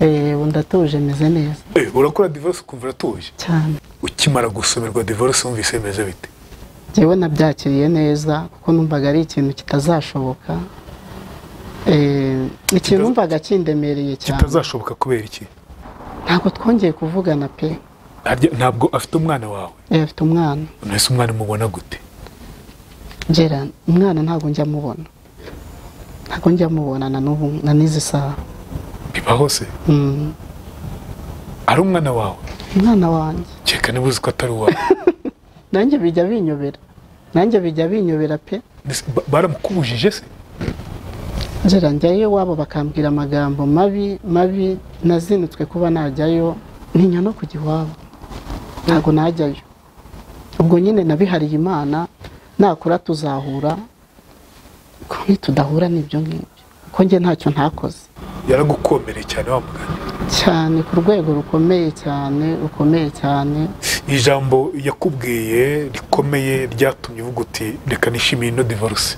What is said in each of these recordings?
ndatuje meze neza. Urakora divorce ukumva uratuje cyane. Ukimara gusomerwa divorce wumvise meze bite? Jewe nabyakiriye neza kuko numvaga ari ikintu kitazashoboka. Ikintu numvaga kindemereye cyane. Kitazashoboka kubera iki? Ntabwo twongeye kuvugana pe. Ntabwo afite umwana wawe? Afite umwana. Nese umwana mubona gute? Jera, umwana ntabwo njya mubona. Ntabwo njya mubona na n'ubu na nizi saha. Bibaho se? Ari umwana wawe? Umwana wanjye. Cyeka nibuze ko atari uwawe. Nanjye bijya binyobera pe. Baramukubujije se? Jera, njyayo wabo bakambwira amagambo mabi nazinutswe kuba najyayo ntinya no kujya iwabo. Ntabwo najyayo. Ubwo nyine nabihariye Imana, nakura tuzahura. Ko nitudahura nibyo ngibyo. Ko nge ntacyo ntakoze. Yaragukomereye cyane wa mugani? Cyane ku rwego rukomeye cyane. Ijambo yakubwiye rikomeye ryatumye uvuga uti reka nishimiye no divorce.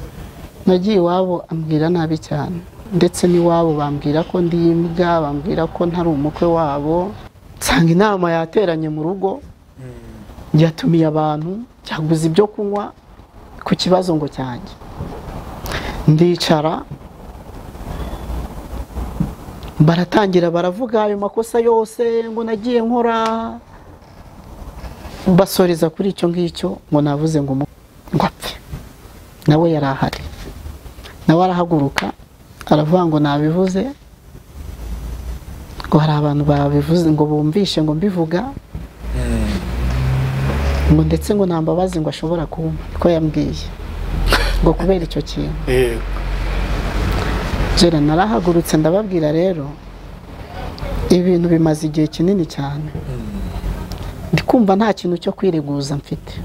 Nagiye iwabo ambwira nabi cyane, ndetse n'iwabo bambwira ko ndi imbwa, bambwira ko ntari umukwe wabo. Nsanga inama yateranye mu rugo, yatumiye abantu, cyaguze ibyo kunywa ku kibazo ngo cyanjye. Ndicara, baratangira baravuga ayo makosa yose ngo nagiye nkora, basoreza kuri icyo ngicyo ngo navuze ngo apfe. Nawe yari ahari, nawe arahaguruka aravuga ngo nabivuze, ngo hari abantu babivuze ngo bumvishe ngo mbivuga, ngo ndetse ngo nambabazi ngo ashobora kumpa ko yambwiye ngo kubera icyo kintu. Jera, narahagurutse ndababwira rero ibintu bimaze igihe kinini cyane. Ndikumva nta kintu cyo kwireguza mfite.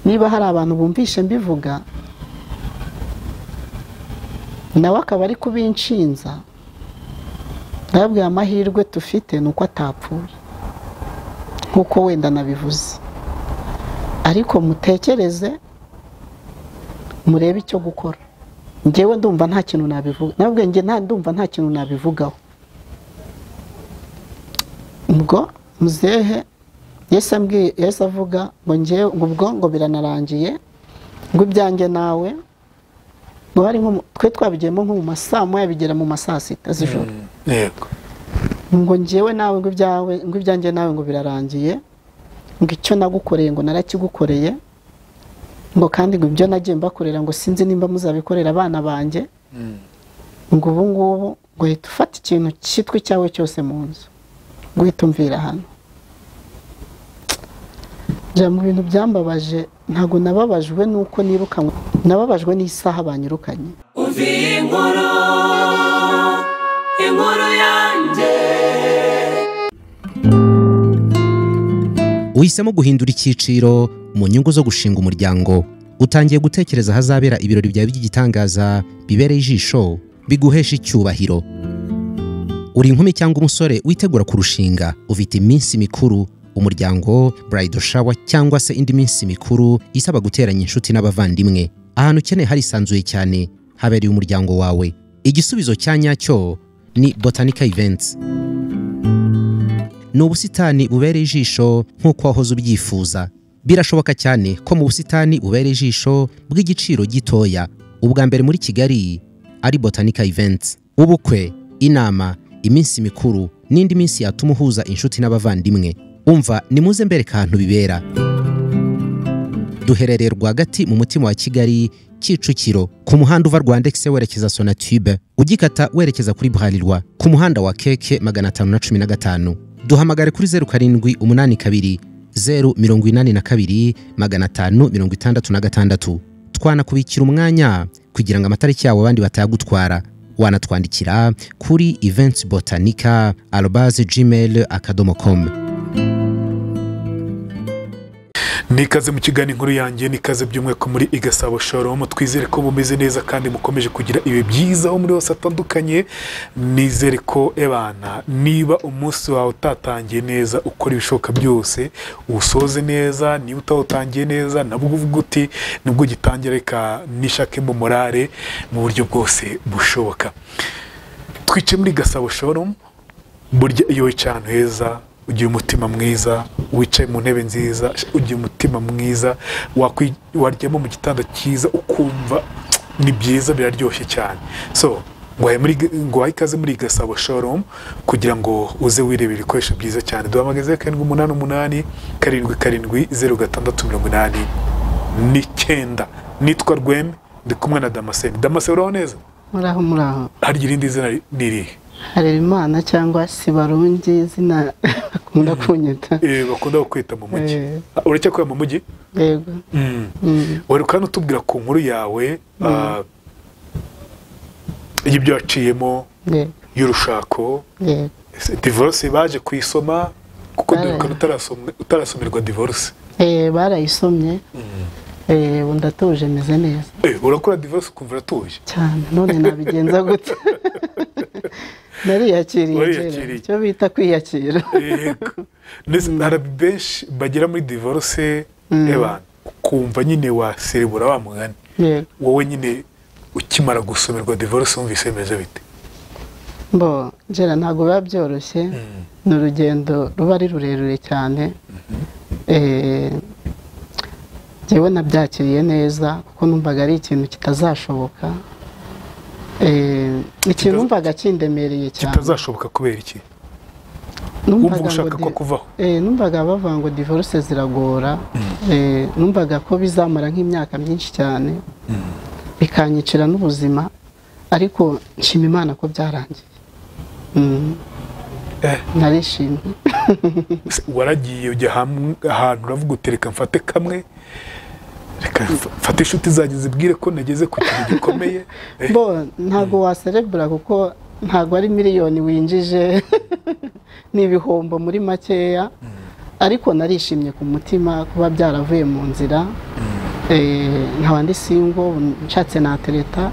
Niba hari abantu bumvishe mbivuga, nawe akaba ari kubinshinza, ndababwira amahirwe tufite nuko atapfuye nkuko wenda nabivuze. Ariko mutekereze, murebe icyo gukora. Njyewe ndumva nta kintu nabivuga. Nabwo nge ndumva nta kintu nabivugaho. Ubwo muzehe Yesu avuga ngo njyewe ubwo ngo biranarangiye, ngo ibyanjye nawe ngo hari nko twe twabigiyemo nko mu masaa moya bigera mu masaa 6 z'ijoro. Yego. Ngo njyewe nawe ngo ibyanjye nawe ngo birarangiye, ngo icyo nagukoreye ngo narakigukoreye, ngo kandi ngo ibyo nagiye mbakorera ngo sinzi nimba muzabikorera abana banjye. Ngo ubu ngubu ngo hita ufata ikintu cyitwa cyawe cyose mu nzu, ngo uhita umvira hano. Mu bintu byambabaje, ntago nababajwe nuko nirukanywe, nababajwe n'isaha banyirukanye. Uvi inkuru yanjye. Uhisemo guhindura icyiciro mu nyungu zo gushinga umuryango. Utangiye gutekereza hazabera ibirori byawe by'igitangaza bibereye ijisho, biguhesha icyubahiro. Uri inkumi cyangwa umusore witegura kurushinga, ufite iminsi mikuru, umuryango, bridal shower cyangwa se indi minsi mikuru isaba guteranya inshuti n'abavandimwe. Ahantu ukeneye harisanzuye cyane, habereye umuryango wawe. Igisubizo cya nyacyo ni Botanica Events. Ni ubusitani bubereye ijisho nk'uko wahoze ubyifuza. Birashoboka cyane ko mu busitani bubereye ijisho bw'igiciro gitoya, ubwa mbere muri Kigali ari Botanica Events. Ubukwe, inama, iminsi mikuru n'indi minsi yatuma uhuza inshuti n'abavandimwe. Umva nimuze mbereka ahantu bibera. Duherereye rwagati mu mutima wa Kigali, Kicukiro, ku muhanda uva Rwandex werekeza Sonatube, ugikata werekeza kuri Bralirwa, ku muhanda wa Keke 515. Duhamagare kuri 0782 082 566. Twanakubikira umwanya kugira ngo amatariki yawe abandi batayagutwara. Wanatwandikira kuri eventsbotanica@gmail.com. Nikaze mu kiganiro inkuru yanjye, nikaze byumwe ko muri Igasabo Showroom. Twizere ko mumeze neza kandi mukomeje kugira ibi byiza aho muri hose atandukanye. Nizere ko ebana, niba umunsi wawe utatangiye neza, ukora ibishoboka byose usoze neza. Niba utawutangiye neza, nabwo uvuga uti nibwo gitangira, reka nishake mu morale mu buryo bwose bushoboka. twice muri Gasabo showroom burya iyo wicaye ahantu heza ugira umutima mwiza wicaye mu ntebe nziza ugira umutima mwiza waryamo mu gitanda cyiza ukumva ni byiza biraryoshye cyane so ngwaye ikaze muri Gasabo showroom kugira ngo uze wirebera ibikoresho byiza cyane duhamagaze 788 78689 nitwa Rweme ndi kumwe na Damascene uraho neza muraho hari irindi zina nirihe Harerimana cyangwa Sibarungi izina bakunda kunyita bakunda kwita mu mujyi uretse ko mu mujyi yego wari kandi utubwira ku nkuru yawe y'ibyo waciyemo y'urushako divorce baje kuyisoma kuko utarasomerwa divorce barayisomye ndatuje meze neza urakora divorce ukumva uratuje cyane none nabigenza gute nariyakiriye icyo bita kwiyakira hari benshi bagera muri divorce ukumva nyine waserebura wa mugani wowe nyine ukimara gusomerwa divorce wumvise bimeze bite njera ntabwo biba byoroshye ni urugendo ruba ari rurerure cyane njyewe nabyakiriye neza kuko numvaga ari ikintu kitazashoboka ikintu numvaga kindemereye cyane kitazashoboka kubera iki wumva ushaka ko kuvaho numvaga bavuga ngo divorce ziragora numvaga ko bizamara nk'imyaka myinshi cyane bikanyicira n'ubuzima ariko nshima Imana ko byarangiye narishimye waragiye ujya ahantu uravuga utereka mfate kamwe reka mfate inshuti zanjye zibwire ko nageze ku kintu gikomeye ntabwo waserebura kuko ntabwo ari miliyoni winjije n'ibihombo muri makeya ariko narishimye ku mutima kuba byaravuye mu nzira nkaba ndi singo nshatse natereta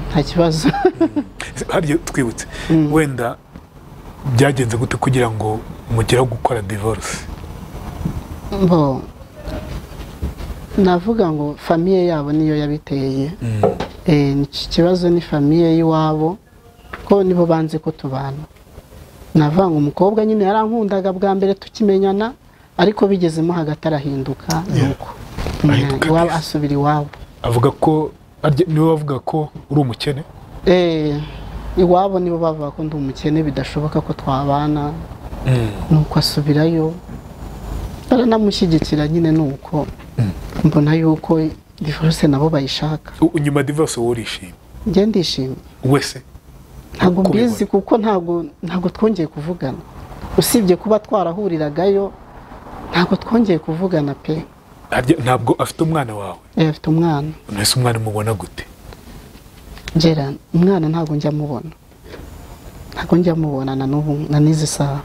nta kibazo hariya twibutse wenda byagenze gute kugira ngo mugere gukora divorce navuga ngo famiye yabo niyo yabiteye ikibazo ni famiye y'iwabo ko nibo banze ko tubana navuga ngo umukobwa nyine yarankundaga bwa mbere tukimenyana ariko bigezemo hagati arahinduka nuko iwabo asubira iwabo avuga ko niwe bavuga ko uri umukene iwabo nibo bavuga ko ndi umukene bidashoboka ko twabana nuko asubirayo baranamushyigikira nyine nuko mbona yuko divorce nabo bayishaka nyuma divorce wowe urishimye njye ndishimye wese ntabwo mbizi kuko ntabwo twongeye kuvugana usibye kuba twarahuriragayo ntabwo twongeye kuvugana pe ntabwo afite umwana wawe afite umwana nese umwana umubona gute njera umwana ntabwo njya mubona na n'ubu na n'izi saha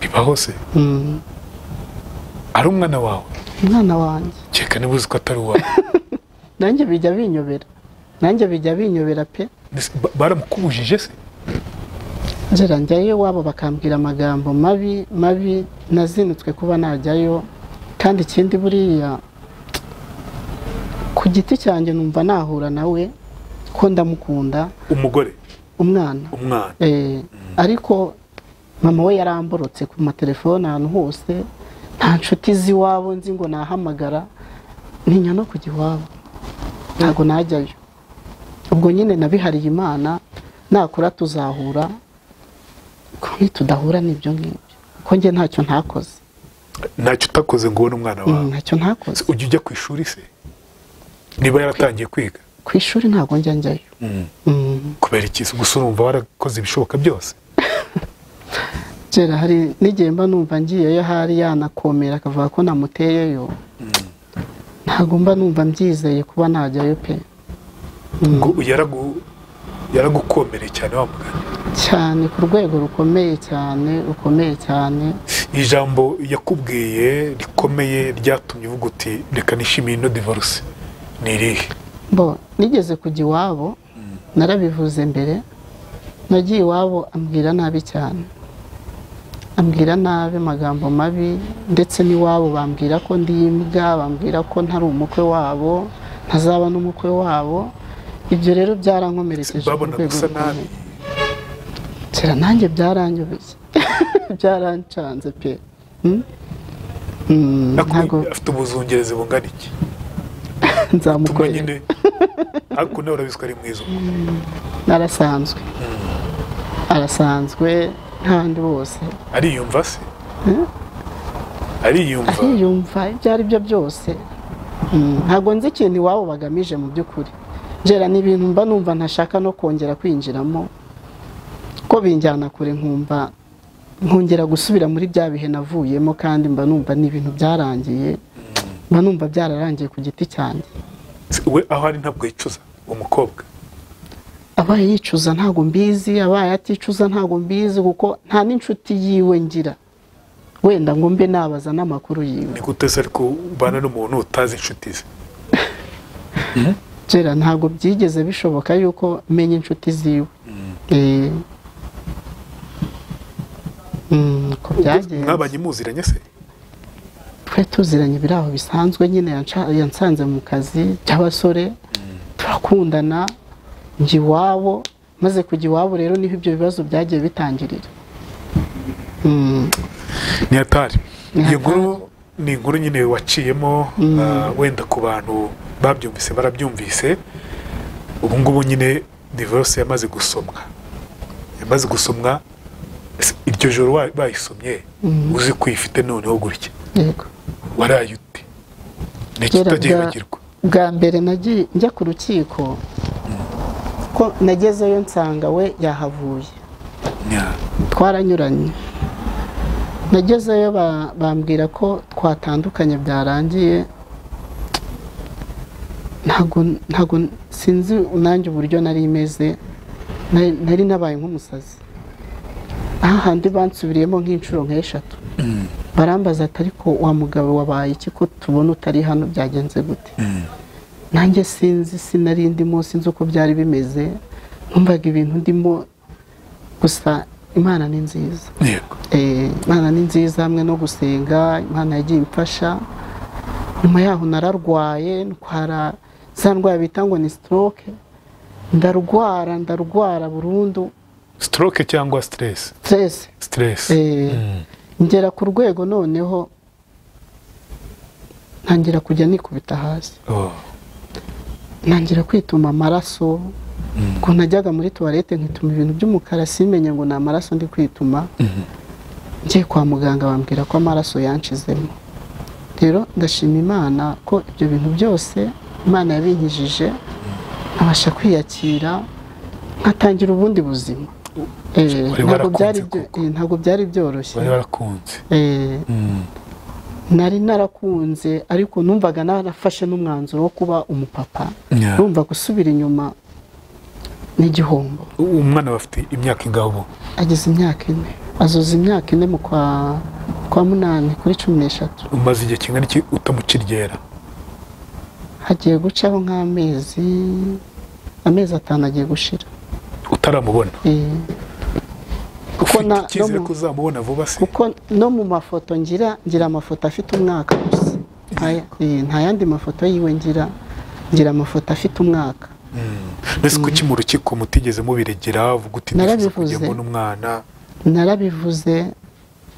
bibaho se ari umwana wawe umwana wanjye cyeka niba uzi ko atari uwawe nanjye bijya binyobera pe baramukubujije se njera njyayo wabo bakambwira amagambo mabi nazinutswe kuba najyayo kandi ikindi buriya ku giti cyanjye numva nahura nawe ko ndamukunda umwana ariko mama we yaramborotse ku matelefone ahantu hose nta nshuti z'iwabo nzi ngo nahamagara ntinya no kujya iwabo ntabwo najyayo ubwo nyine nabihariye Imana nakura tuzahura ko nitudahura n'ibyo ngibyo ko njye ntacyo ntakoze ntacyo utakoze ngo ubone umwana wawe ntacyo ntakoze ujya ku ishuri se niba yaratangiye kwiga ku ishuri ntabwo njyayo kubera iki gusa urumva warakoze ibishoboka byose kera hari n'igihe mba numva ngiyeyo hari yanakomera akavuga ko namuteyeyo ntabwo mba numva mbyizeye kuba najyayo pe ngo yaragukomereye cyane wa mugani cyane ku rwego rukomeye cyane ijambo yakubwiye rikomeye ryatumye uvuga uti reka nishimiye ino divorce ni irihe nigeze kujya iwabo narabivuze mbere nagiye iwabo ambwira nabi cyane ambwira nabi amagambo mabi ndetse n'iwabo bambwira ko ndi imbwa bambwira ko ntari umukwe wabo ntazaba n'umukwe wabo ibyo rero byarankomerekeje babona gusa nabi Jera nanjye byaranyobeye byarancanze pe. ntabwo afite ubuzungerezi bungana iki nzamukorera nyine ariko nawe urabizwa ari mwiza narasanzwe arasanzwe ntandi bose ariyumva se ariyumva ibyo ari byo byose ntabwo nzi ikintu iwabo bagamije mu by'ukuri Jera ni ibintu mba numva ntashaka no kongera kwinjiramo ko binjyana kure nkumva nkongera gusubira muri bya bihe navuyemo kandi mba numva ni ibintu byarangiye mba numva byararangiye ku giti cyanjye. We aho ari ntabwo yicuza umukobwa abaye yicuza ntabwo mbizi abaye aticuza ntabwo mbizi kuko nta n'inshuti yiwe ngira wenda ngo mbe nabaza n'amakuru yiwe. ni gute se ariko ubana n'umuntu utazi inshuti ze Jera ntabwo byigeze bishoboka yuko menya inshuti ziwe ko byagenze. mwabanye muziranye se twe tuziranye biri aho bisanzwe nyine yansanze mu kazi by'abasore turakundana njye iwabo maze kujya iwabo rero niho ibyo bibazo byagiye bitangirira. ni hatari iyo nkuru ni inkuru nyine waciyemo wenda ku bantu babyumvise barabyumvise ubu ngubu nyine divorce yamaze gusomwa iryo joro bayisomye uzi ko ifite noneho gutya yego waraye ute niki utagibagirwa bwa mbere nagiye njya ku rukiko ko nagezeyo nsanga we yahavuye twaranyuranye nagezeyo bambwira ko twatandukanye byarangiye ntago sinzi nanjye uburyo nari imeze nari nabaye nk'umusazi ahandi bansubiriyemo nk'inshuro nk'eshatu barambaza ati ariko wa mugabo wabaye iki ko tubona utari hano byagenze gute nanjye sinari ndimo sinzi uko byari bimeze numvaga ibintu ndimo gusa Imana ni nziza Imana ni nziza hamwe no gusenga Imana yagiye imfasha nyuma yaho nararwaye ntwara za ndwara bita ngo ni stroke ndarwara burundu. Stroke cyangwa stress ngera ku rwego noneho ntangira kujya nikubita hasi ntangira kwituma amaraso ko najyaga muri toilette nkituma ibintu by'umukara simenye ngo ni amaraso ndi kwituma ngiye kwa muganga bambwira ko amaraso yanshizemo. Rero ndashima Imana ko ibyo bintu byose Imana yabinkijije abasha kwiyakira nkatangira ubundi buzima. Ntabwo byari byoroshye nari narakunze ariko numvaga narafashe n'umwanzuro wo kuba umupapa numva gusubira inyuma n'igihombo. Umwana bafite imyaka ingaho ageze imyaka 4 azoza imyaka 4 mu kwa 8 kuri 13. umaze igihe kingana iki utamukiryera? Hagiye gucaho nk'amezi 5 agiye gushira utaramubona. Kuko kizere kuzamubona vuba se kuko no mu mafoto ngira amafoto afite umwaka gusa nta yandi mafoto yiwe ngira amafoto afite umwaka. Nese kuki mu rukiko mutigeze mubiregera uvuga uti narabivuze mbona umwana? Narabivuze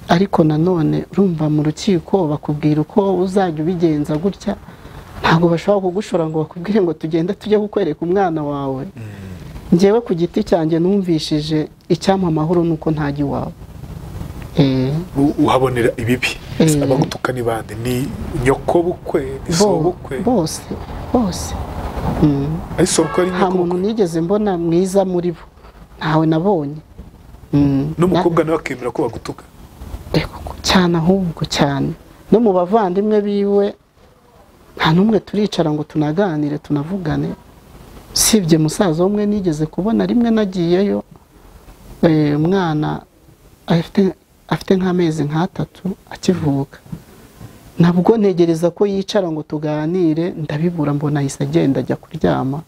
ariko nanone urumva mu rukiko bakubwira uko uzajya ubigenza gutya ntabwo bashobora kugushora ngo bakubwire ngo tugenda tujye kukwereka umwana wawe. Ngewe ku giti cyanjye numvishije icyampa amahoro nuko ntajya iwawe. Uhabonera ibibi abagutuka ni bande? Ni nyoko bukwe isobukwe bose ayisobukwe ari nta muntu nigeze mbona mwiza muri bo ntawe nabonye. N'umukobwa nawe akemera ko bagutuka cyane ahubwo cyane no mu bavandimwe biwe nta n'umwe turicara ngo tunaganire tunavugane sibye musaza umwe nigeze kubona rimwe nagiyeyo umwana afite nk'amezi 3 akivuka nabwo ntegereza ko yicara ngo tuganire ndabibura mbona ahise agenda ajya kuryama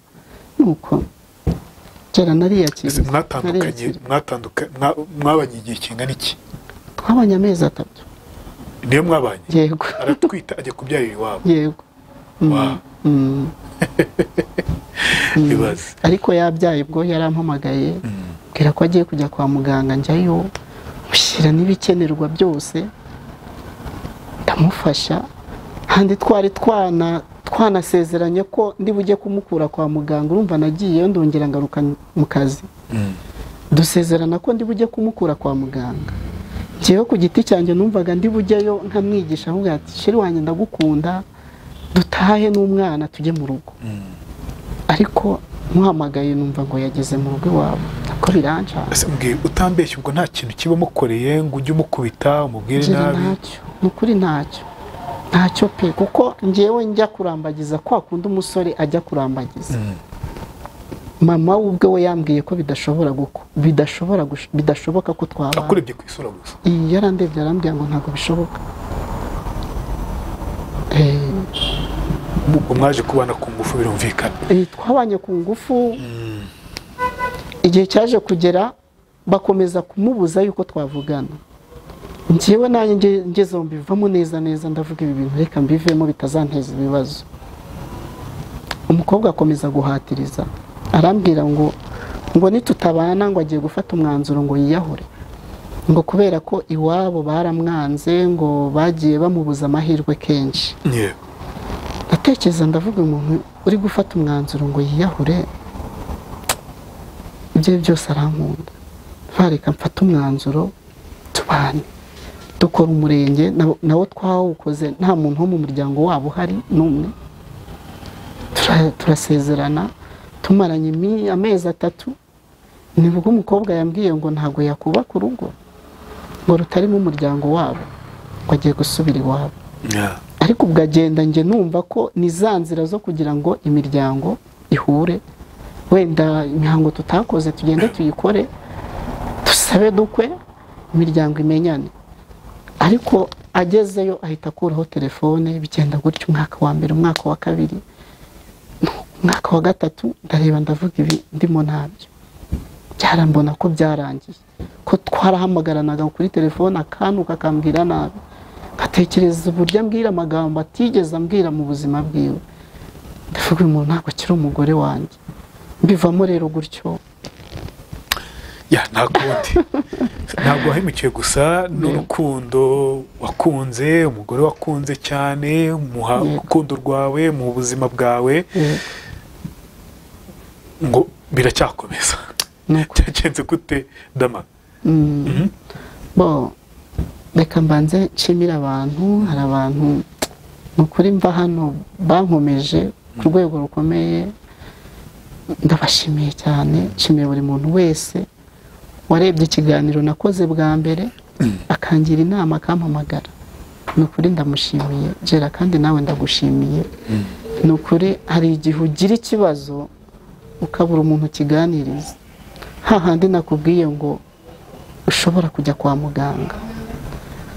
nuko cyera nariyakira. Mwabanye igihe kingana iki? Twabanye amezi 3. Niyo mwabanye? Yego. Aratwita ajya kubyarira iwabo? Yego. Bibaze. Ariko yabyaye ubwo yarampamagaye ambwira ko agiye kujya kwa muganga, njyayo mushyira n'ibikenerwa byose ndamufasha. Handi twari twanasezeranye ko ndi bujye kumukura kwa muganga, urumva nagiyeyo ndongera ngaruka mu kazi. Dusezerana ko ndi bujye kumukura kwa muganga. Njyewe ku giti cyanjye numvaga ndi bujyeyo nkamwigisha, avuga ati sheri wanjye ndagukunda, dutahe n'umwana tujye mu rugo. Ariko muhamagaye numva ngo yageze mu rugo iwabo, nako biranca. Utambeshye ubwo nta kintu kiba mukoreye ngo ujye umukubita umubwire nabi? Ntacyo, nukuri ntacyo pe, kuko njyewe njya kurambagiza kwa kundi umusore ajya kurambagiza. Mama ubwe we yambwiye ko bidashoboka ko twabana. Akurebye ku isura gusa? Yarandebye arambwira ngo ntabwo bishoboka. Mwaje kubana ku ngufu birumvikana? Twabanye ku ngufu. Igihe cyaje kugera bakomeza kumubuza yuko twavugana. Njyewe nanjye ngeze mbivamo neza ndavuga ibi bintu reka mbivemo bitazanteza ibibazo. Umukobwa akomeza guhatiriza, arambwira ngo nitutabana ngo agiye gufata umwanzuro ngo yiyahure, ngo kubera ko iwabo baramwanze, ngo bagiye bamubuza amahirwe kenshi. Ndatekereza ndavuga umuntu uri gufata umwanzuro ngo yiyahure, ibyo byose arankunda, reka mfata umwanzuro tubane. Dukora umurenge nawo twawukoze nta muntu wo mu muryango wabo uhari n'umwe. Turasezerana, tumaranye amezi 3. Nibwo umukobwa yambwiye ngo ntabwo yakubaka urugo ngo rutarimo umuryango wabo, ngo agiye gusubira iwabo. Ariko ubwo agenda nge numva ko ni za nzira zo kugira ngo imiryango ihure, wenda imihango tutakoze tugende tuyikore, dusabe dukwe, imiryango imenyane. Ariko agezeyo ahita akuraho telefone, bigenda gutyo umwaka wa mbere, umwaka wa kabiri, umwaka wa gatatu, ndareba ndavuga ibi ndimo ntabyo. Byarambona ko byarangiye, ko twarahamagaranaga kuri telefone akanuka akambwira nabi, ngatekereza uburyo ambwira amagambo atigeze ambwira mu buzima bwiwe. Ndavuga uyu muntu ntabwo akiri umugore wanjye, mbivamo rero gutyo. Ntabwo wahemukiye gusa n'urukundo wakunze, umugore wakunze cyane, umuha urukundo rwawe mu buzima bwawe, ngo biracyakomeza. Cyagenze gute Dama? Reka mbanze nshimira abantu. Hari abantu nukuri mva hano bankomeje ku rwego rukomeye, ndabashimiye cyane. Nshimiye buri muntu wese warebye ikiganiro nakoze bwa mbere akangira inama akampamagara. Nukuri ndamushimiye Jera, kandi nawe ndagushimiye. Nukuri hari igihe ugira ikibazo ukabura umuntu ukiganiriza, hahandi nakubwiye ngo ushobora kujya kwa muganga,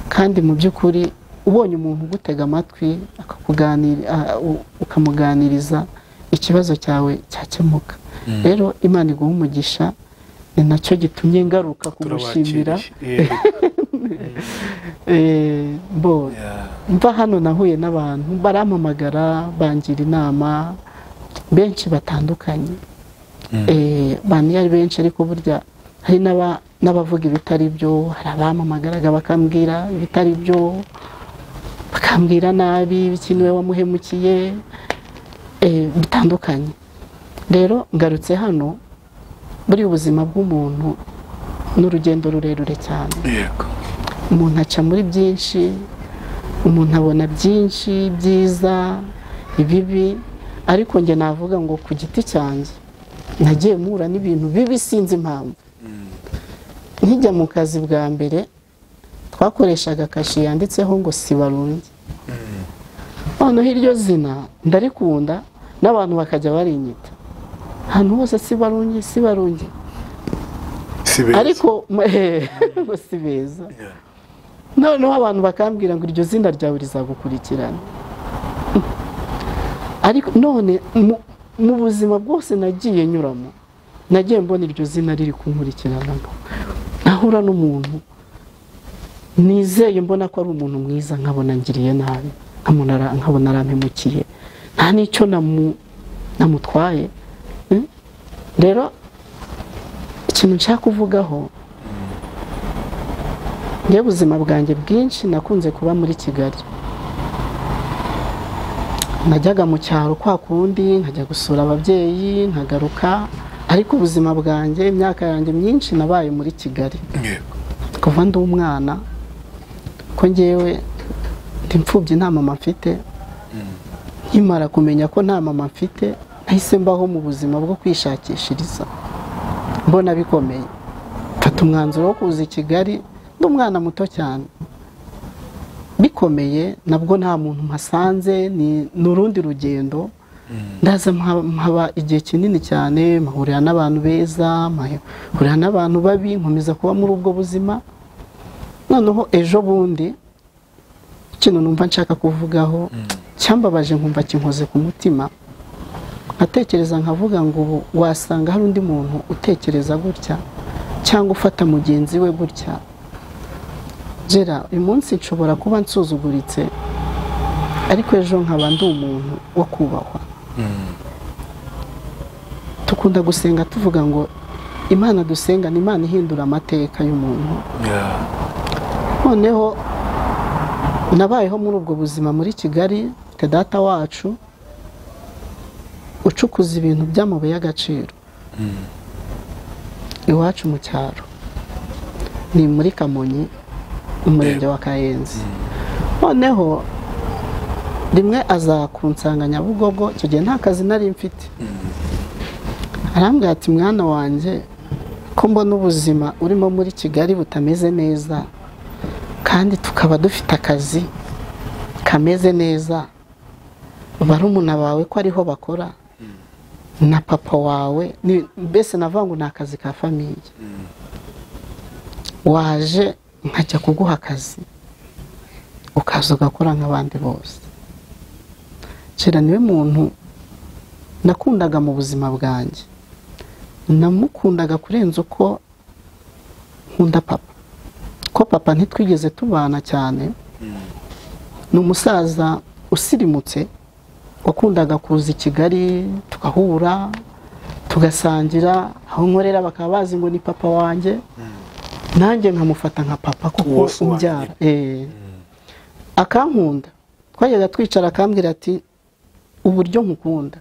kandi mu by'ukuri ubonye umuntu ugutega amatwi ukamuganiriza, ikibazo cyawe cyakemuka. Rero Imana iguha umugisha, ni nacyo gitumye ngaruka kugushimira. Mva hano nahuye n'abantu barampamagara bangira inama benshi batandukanye. Bani ari benshi, ariko burya hari n'abavuga ibitari byo. Hari abampamagaraga bakambwira ibitari byo, bakambwira nabi, ikintu we wamuhemukiye, bitandukanye. Rero ngarutse hano, buri ubuzima bw'umuntu n'urugendo rurerure cyane. Umuntu aca muri byinshi, umuntu abona byinshi byiza, ibibi, ariko njye navuga ngo ku giti cyanjye nagiye mpura n'ibintu bibi sinzi impamvu. Nkijya mu kazi bwa mbere twakoreshaga kashi yanditseho ngo Sibarungi. Noneho iryo zina ndarikunda, n'abantu bakajya barinyita ahantu hose Sibarungi. Ariko si beza. Noneho abantu bakambwira ngo iryo zina ryawe rizagukurikirana. Ariko none mu buzima bwose nagiye nyuramo, nagiye mbona iryo zina riri kunkurikirana. Nahura n'umuntu nizeye mbona ko ari umuntu mwiza, nkabona ngiriye nabi, nkabona arampemukiye, nta n'icyo namutwaye. Rero ikintu nshaka kuvugaho njye ubuzima bwanjye bwinshi nakunze kuba muri Kigali. Najyaga mu cyaro kwa kundi nkajya gusura ababyeyi nkagaruka, ariko ubuzima bwanjye imyaka yanjye myinshi nabaye muri Kigali. Kuva ndi umwana ko ngewe ndi imfubyi nta mama mfite, nkimara kumenya ko nta mama mfite nahise mbaho mu buzima bwo kwishakishiriza, mbona bikomeye mfata umwanzuro wo kuza i Kigali ndi umwana muto cyane. Bikomeye nabwo nta muntu mpasanze, ni urundi rugendo. Ndaza mpaba igihe kinini cyane, mpahurira n'abantu beza, mpahurira n'abantu babi, nkomeza kuba muri ubwo buzima. Noneho ejo bundi ikintu numva nshaka kuvugaho cyambabaje nkumva kinkoze ku mutima, nkatekereza nkavuga ngo wasanga hari undi muntu utekereza gutya cyangwa ufata mugenzi we gutya. Jera, uyu munsi nshobora kuba nsuzuguritse, ariko ejo nkaba ndi umuntu wo kubahwa. Tukunda gusenga tuvuga ngo Imana dusenga ni Imana ihindura amateka y'umuntu. Noneho nabayeho muri ubwo buzima muri Kigali, te data wacu ucukuza ibintu by'amabuye y'agaciro. Iwacu mu cyaro ni muri Kamonyi, umurenge wa Kayenzi. Noneho rimwe aza kunsanga Nyabugogo, icyo gihe nta kazi nari mfite. Arambwira ati mwana wanjye, ko mbona ubuzima urimo muri Kigali butameze neza kandi tukaba dufite akazi kameze neza, barumuna bawe ko ariho bakora na papa wawe, mbese navuga ngo ni akazi ka famiye, waje nkajya kuguha akazi ukaza ugakora nk'abandi bose. Jera niwe muntu nakundaga mu buzima bwanjye, namukundaga kurenza uko nkunda papa, ko papa ntitwigeze tubana cyane. Ni umusaza usirimutse wakundaga kuza i Kigali tukahura tugasangira, aho nkorera bakaba bazi ngo ni papa wanjye, nanjye nkamufata nka papa kuko umbyara. Akankunda, twajyaga twicara akambwira ati uburyo nkukunda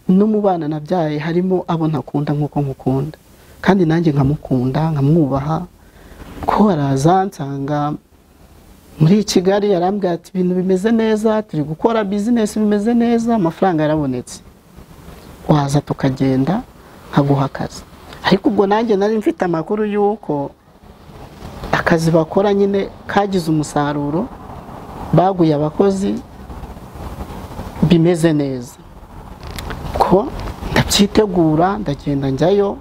no mu bana nabyaye harimo abo ntakunda nkuko nkukunda, kandi nanjye nkamukunda nkamwubaha. Ko araza nsanga muri Kigali, yarambwira ati ibintu bimeze neza, turi gukora business bimeze neza, amafaranga yarabonetse, waza tukagenda nkaguha akazi. Ariko ubwo nanjye nari mfite amakuru y'uko akazi bakora nyine kagize umusaruro, baguye abakozi bimeze neza. Ko ndabyitegura ndagenda njyayo,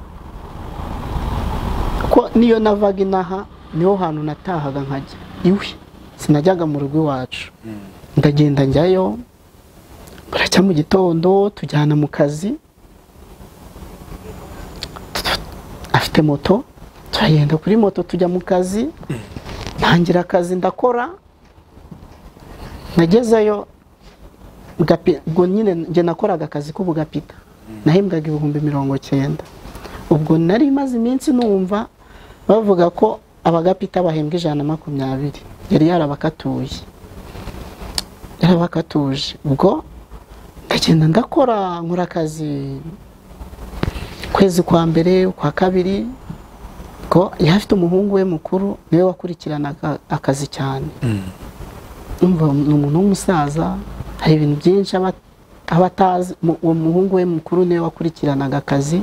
ko niyo navaga inaha niho hantu natahaga nkajya iwe, sinajyaga mu rugo iwacu. Ndagenda njyayo, buracya mu gitondo tujyana mu kazi, afite moto, turagenda kuri moto tujya mu kazi. Ntangira akazi ndakora, nagezeyo ubwo nyine njye nakoraga akazi k'ubugapita, nahembwaga 90,000. Ubwo nari maze iminsi numva bavuga ko abagapita bahembwa 120, yari yarabakatuje. Ubwo ndagenda ndakora, nkora akazi kwezi kwa mbere kwa kabiri. Ko yafite umuhungu we mukuru niwe wakurikiranaga akazi cyane. Umva ni umuntu w'umusaza, hari ibintu byinshi abatazi. Uwo muhungu we mukuru niwe wakurikiranaga akazi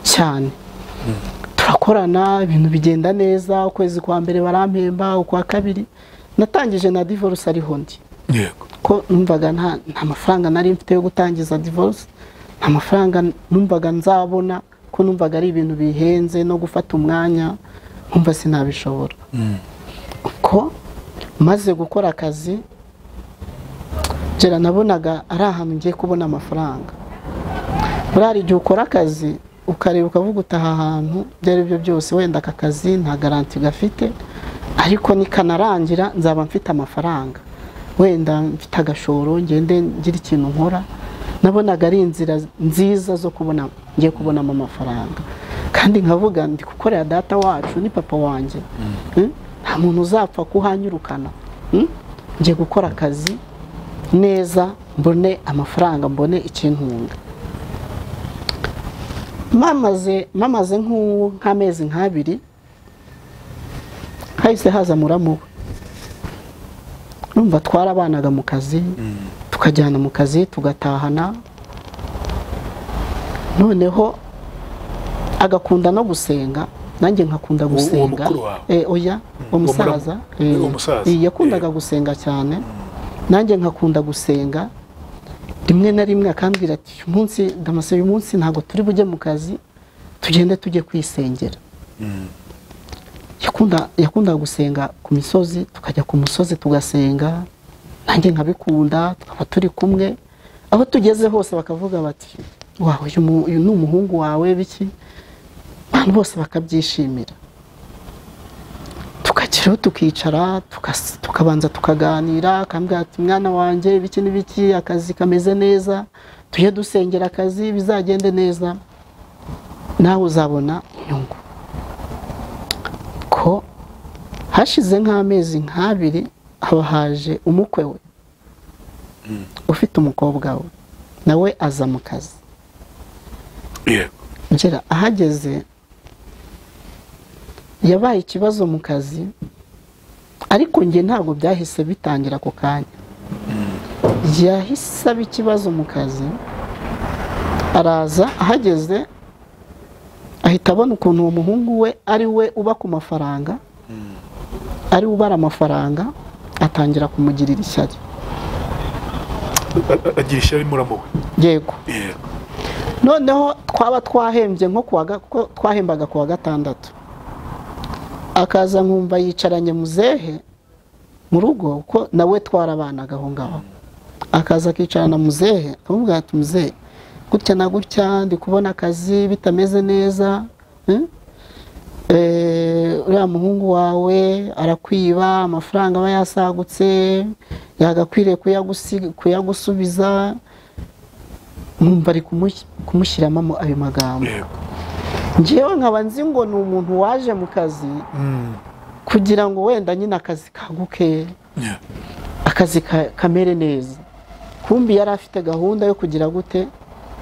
cyane. Turakorana, ibintu bigenda neza. Ukwezi kwa mbere barampemba, ukwa kabiri natangije na divorce ariho ndi. Ko numvaga nta mafaranga nari mfite yo gutangiza divorce, nta mafaranga numvaga nzabona, ko numvaga ari ibintu bihenze no gufata umwanya, nkumva sinabishobora. Ko maze gukora akazi, Jera nabonaga ari ahantu ngiye kubona amafaranga. Burari igihe ukora akazi ukareba ukavuga utaha ahantu byari byo byose, wenda aka kazi nta garanti gafite, ariko nikanarangira nzaba mfite amafaranga, wenda mfite agashoro ngende ngira ikintu nkora. Nabonaga ari inzira nziza zo kubona, ngiye kubonamo amafaranga. kandi nkavuga ndi gukorera data wacu ni papa wanjye nta muntu uzapfa kuhanyurukana ngiye gukora akazi neza mbone amafaranga mbone ikintunga. mamaze nk'amezi nk'abiri hahise haza muramu numva twarabanaga mu kazi tukajyana mu kazi tugatahana, noneho agakunda no gusenga nanjye nkakunda gusenga. Oya umusaza yakundaga gusenga cyane nanjye nkakunda gusenga. Rimwe na rimwe akambwira ati uyu munsi ntabwo turi bujye mu kazi tugende tujye kwisengera. Yakunda gusenga ku misozi, tukajya ku musozi tugasenga nanjye nkabikunda, tukaba turi kumwe. Aho tugeze hose bakavuga bati wawe uyu ni umuhungu wawe biki, abantu bose bakabyishimira. Tukageraho tukicara tukabanza tukaganira, akambwira ati mwana wanjye biki n'ibiki, akazi kameze neza, tujye dusengera akazi bizagende neza nawe uzabona inyungu. Ko hashize nk'amezi nk'abiri haba haje umukwe we ufite umukobwa we nawe aza mu kazi. Ngera ahageze yabaye ikibazo mu kazi, ariko njye ntabwo byahise bitangira ako kanya. Yahise aba ikibazo mu kazi, araza ahageze ahita abona ukuntu uwo muhungu we ari we uba ku mafaranga, ari ubara amafaranga, atangira kumugirira ishyari. Agira ishyari muramu we? Yego. Noneho twaba twahembye nko twahembaga kuwa gatandatu, akaza nkumva yicaranye muzehe mu rugo kuko nawe twarabanaga aho ngaho. Akaza akicarana muzehe akamubwira ati muzehe gutya na gutya ndi kubona akazi bitameze neza, uriya muhungu wawe arakwiba, amafaranga aba yasagutse yagakwiriye kuyagusubiza. Nkumva ari kumushyiramo ayo magambo. Njyewe nkaba nzi ngo ni umuntu waje mu kazi kugira ngo wenda nyine akazi kaguke, akazi kamere neza. Kumbi yari afite gahunda yo kugira gute,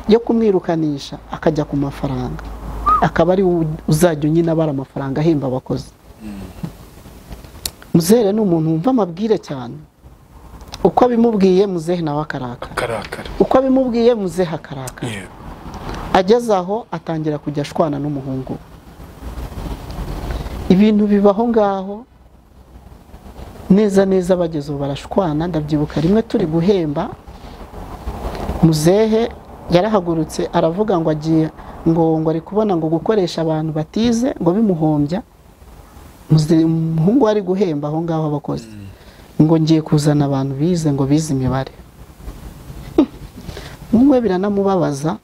yo kumwirukanisha akajya ku mafaranga, akaba ari uzajya nyine abara amafaranga ahemba abakozi. Muzehe ni umuntu wumva amabwire cyane, uko abimubwiye muzehe nawe akarakara, uko abimubwiye muzehe akarakara. Ageze aho atangira kujya ashwana n'umuhungu. Ibintu bibaho ngaho neza bageze barashwana. Ndabyibuka rimwe turi guhemba, muzehe yarahagurutse aravuga ngo agiye ngo ari kubona ngo gukoresha abantu batize ngo bimuhombya. Umuhungu ari guhemba aho ngaho abakozi ngo ngiye kuzana abantu bize ngo bize imibare. Umwe biranamubabaza,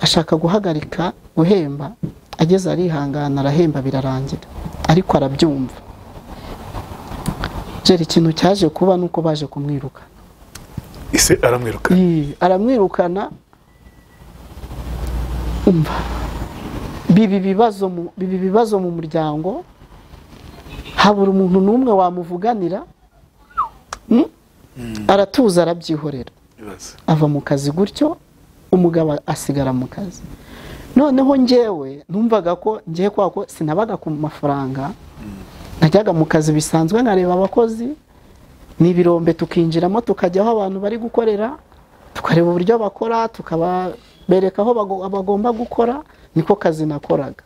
ashaka guhagarika guhemba, ageze arihangana arahemba birarangira, ariko arabyumva. Jeri ikintu cyaje kuba nuko baje kumwiruka. Ise aramwirukana? Aramwirukana. Umva bibi bibazo mu muryango, habura umuntu n'umwe wamuvuganira. Aratuza arabyihorera, ava mu kazi gutyo, umugabo asigara mu kazi. Noneho njyewe numvaga ko ngiye kwako sinabaga ku mafaranga, najyaga mu kazi bisanzwe nkareba abakozi n'ibirombe, tukinjiramo tukajya aho abantu bari gukorera, tukareba uburyo bakora, tukabereka aho bagomba gukora. Niko kazi nakoraga.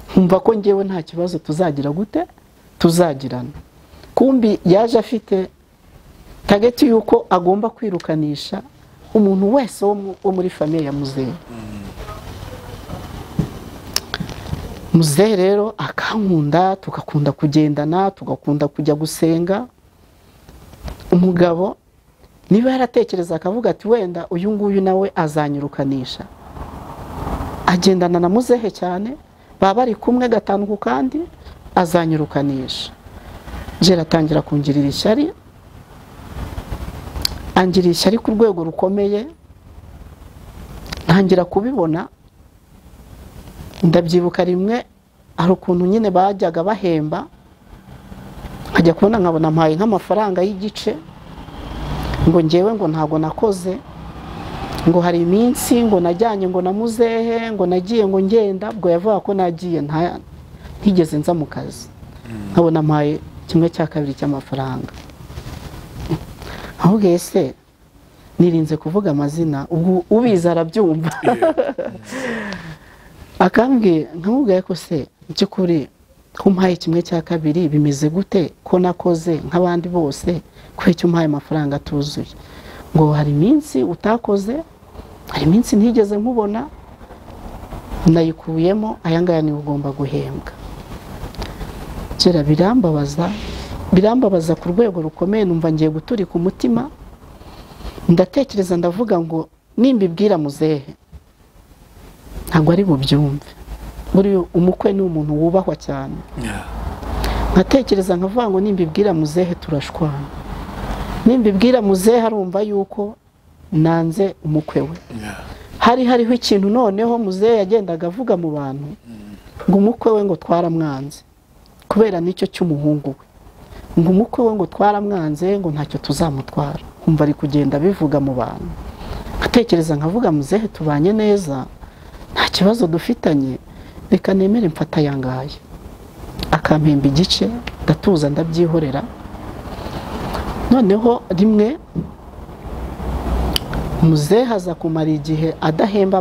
Nkumva ko njyewe nta kibazo tuzagira gute tuzagirana. Kumbi yaje afite target yuko agomba kwirukanisha umuntu wese wo muri famille ya muzehe. Muzehe rero akankunda, tugakunda kugendana, tugakunda kujya gusenga. Umugabo niba yaratekereza akavuga ati wenda uyu nguyu nawe azanyirukanisha, agendana na muzehe cyane, baba bari kumwe gatanu ku kandi, azanyirukanisha. Jera atangira kungirira ishyari, angirira ishyari ku rwego rukomeye. Ntangira kubibona ndabyibuka rimwe hari ukuntu nyine bajyaga bahemba nkajya kubona nkabona mpaye nk'amafaranga y'igice ngo ngewe ngo ntago nakoze ngo hari iminsi ngo najyanye ngo na muzehe ngo nagiye ngo ngenda ubwo yavuga ko nagiye ntigeze nza mu kazi nkabona mpaye 1/2 cy'amafaranga ahubwo ese nirinze kuvuga amazina ubwo ubiza arabyumva akambwiye nkamubwiye ko se by'ukuri kumpaye 1/2 bimeze gute ko nakoze nk'abandi bose kwe cyo mpaye amafaranga tuzuye ngo hari iminsi utakoze hari iminsi ntigeze nkubona nayikuyemo ayangaya ni ugomba guhembwa kera birambabaza ku rwego rukomeye numva ngiye guturika umutima ndatekereza ndavuga ngo nimbibwira muzehe ntabwo ari bubyumve buri umukwe ni umuntu wubahwa cyane nkatekereza nkavuga ngo nimbibwira muzehe turashwana nimbibwira muzehe arumva yuko nanze umukwe we hariho ikintu noneho muzehe yagendaga avuga mu bantu ngo umukwe we ngo twaramwanze kubera nicyo cy'umuhungu we ngo umukwe we ngo twaramwanze ngo ntacyo tuzamutwara kumva ari kugenda bivuga mu bantu nkatekereza nkavuga muzehe tubanye neza nta kibazo dufitanye reka nemere mfata yangaye akampemba igice ndatuza ndabyihorera noneho rimwe muzehe aza kumara igihe adahemba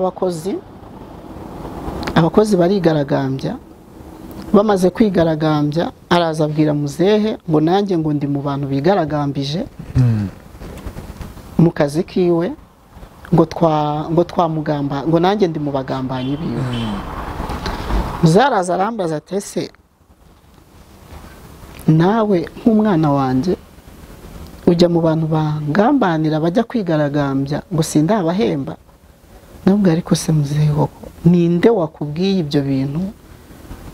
abakozi barigaragambya bamaze kwigaragambya araza abwira muzehe ngo nanjye ngo ndi mu bantu bigaragambije mu kazi kiwe ngo twamugamba ngo nanjye ndi mu bagambanyi biwe zaraza arambaza atese nawe nk'umwana wanjye ujya mu bantu bangambanira bajya kwigaragambya ngo sindabahemba nabwo ariko se muzehe koko ninde wakubwiye ibyo bintu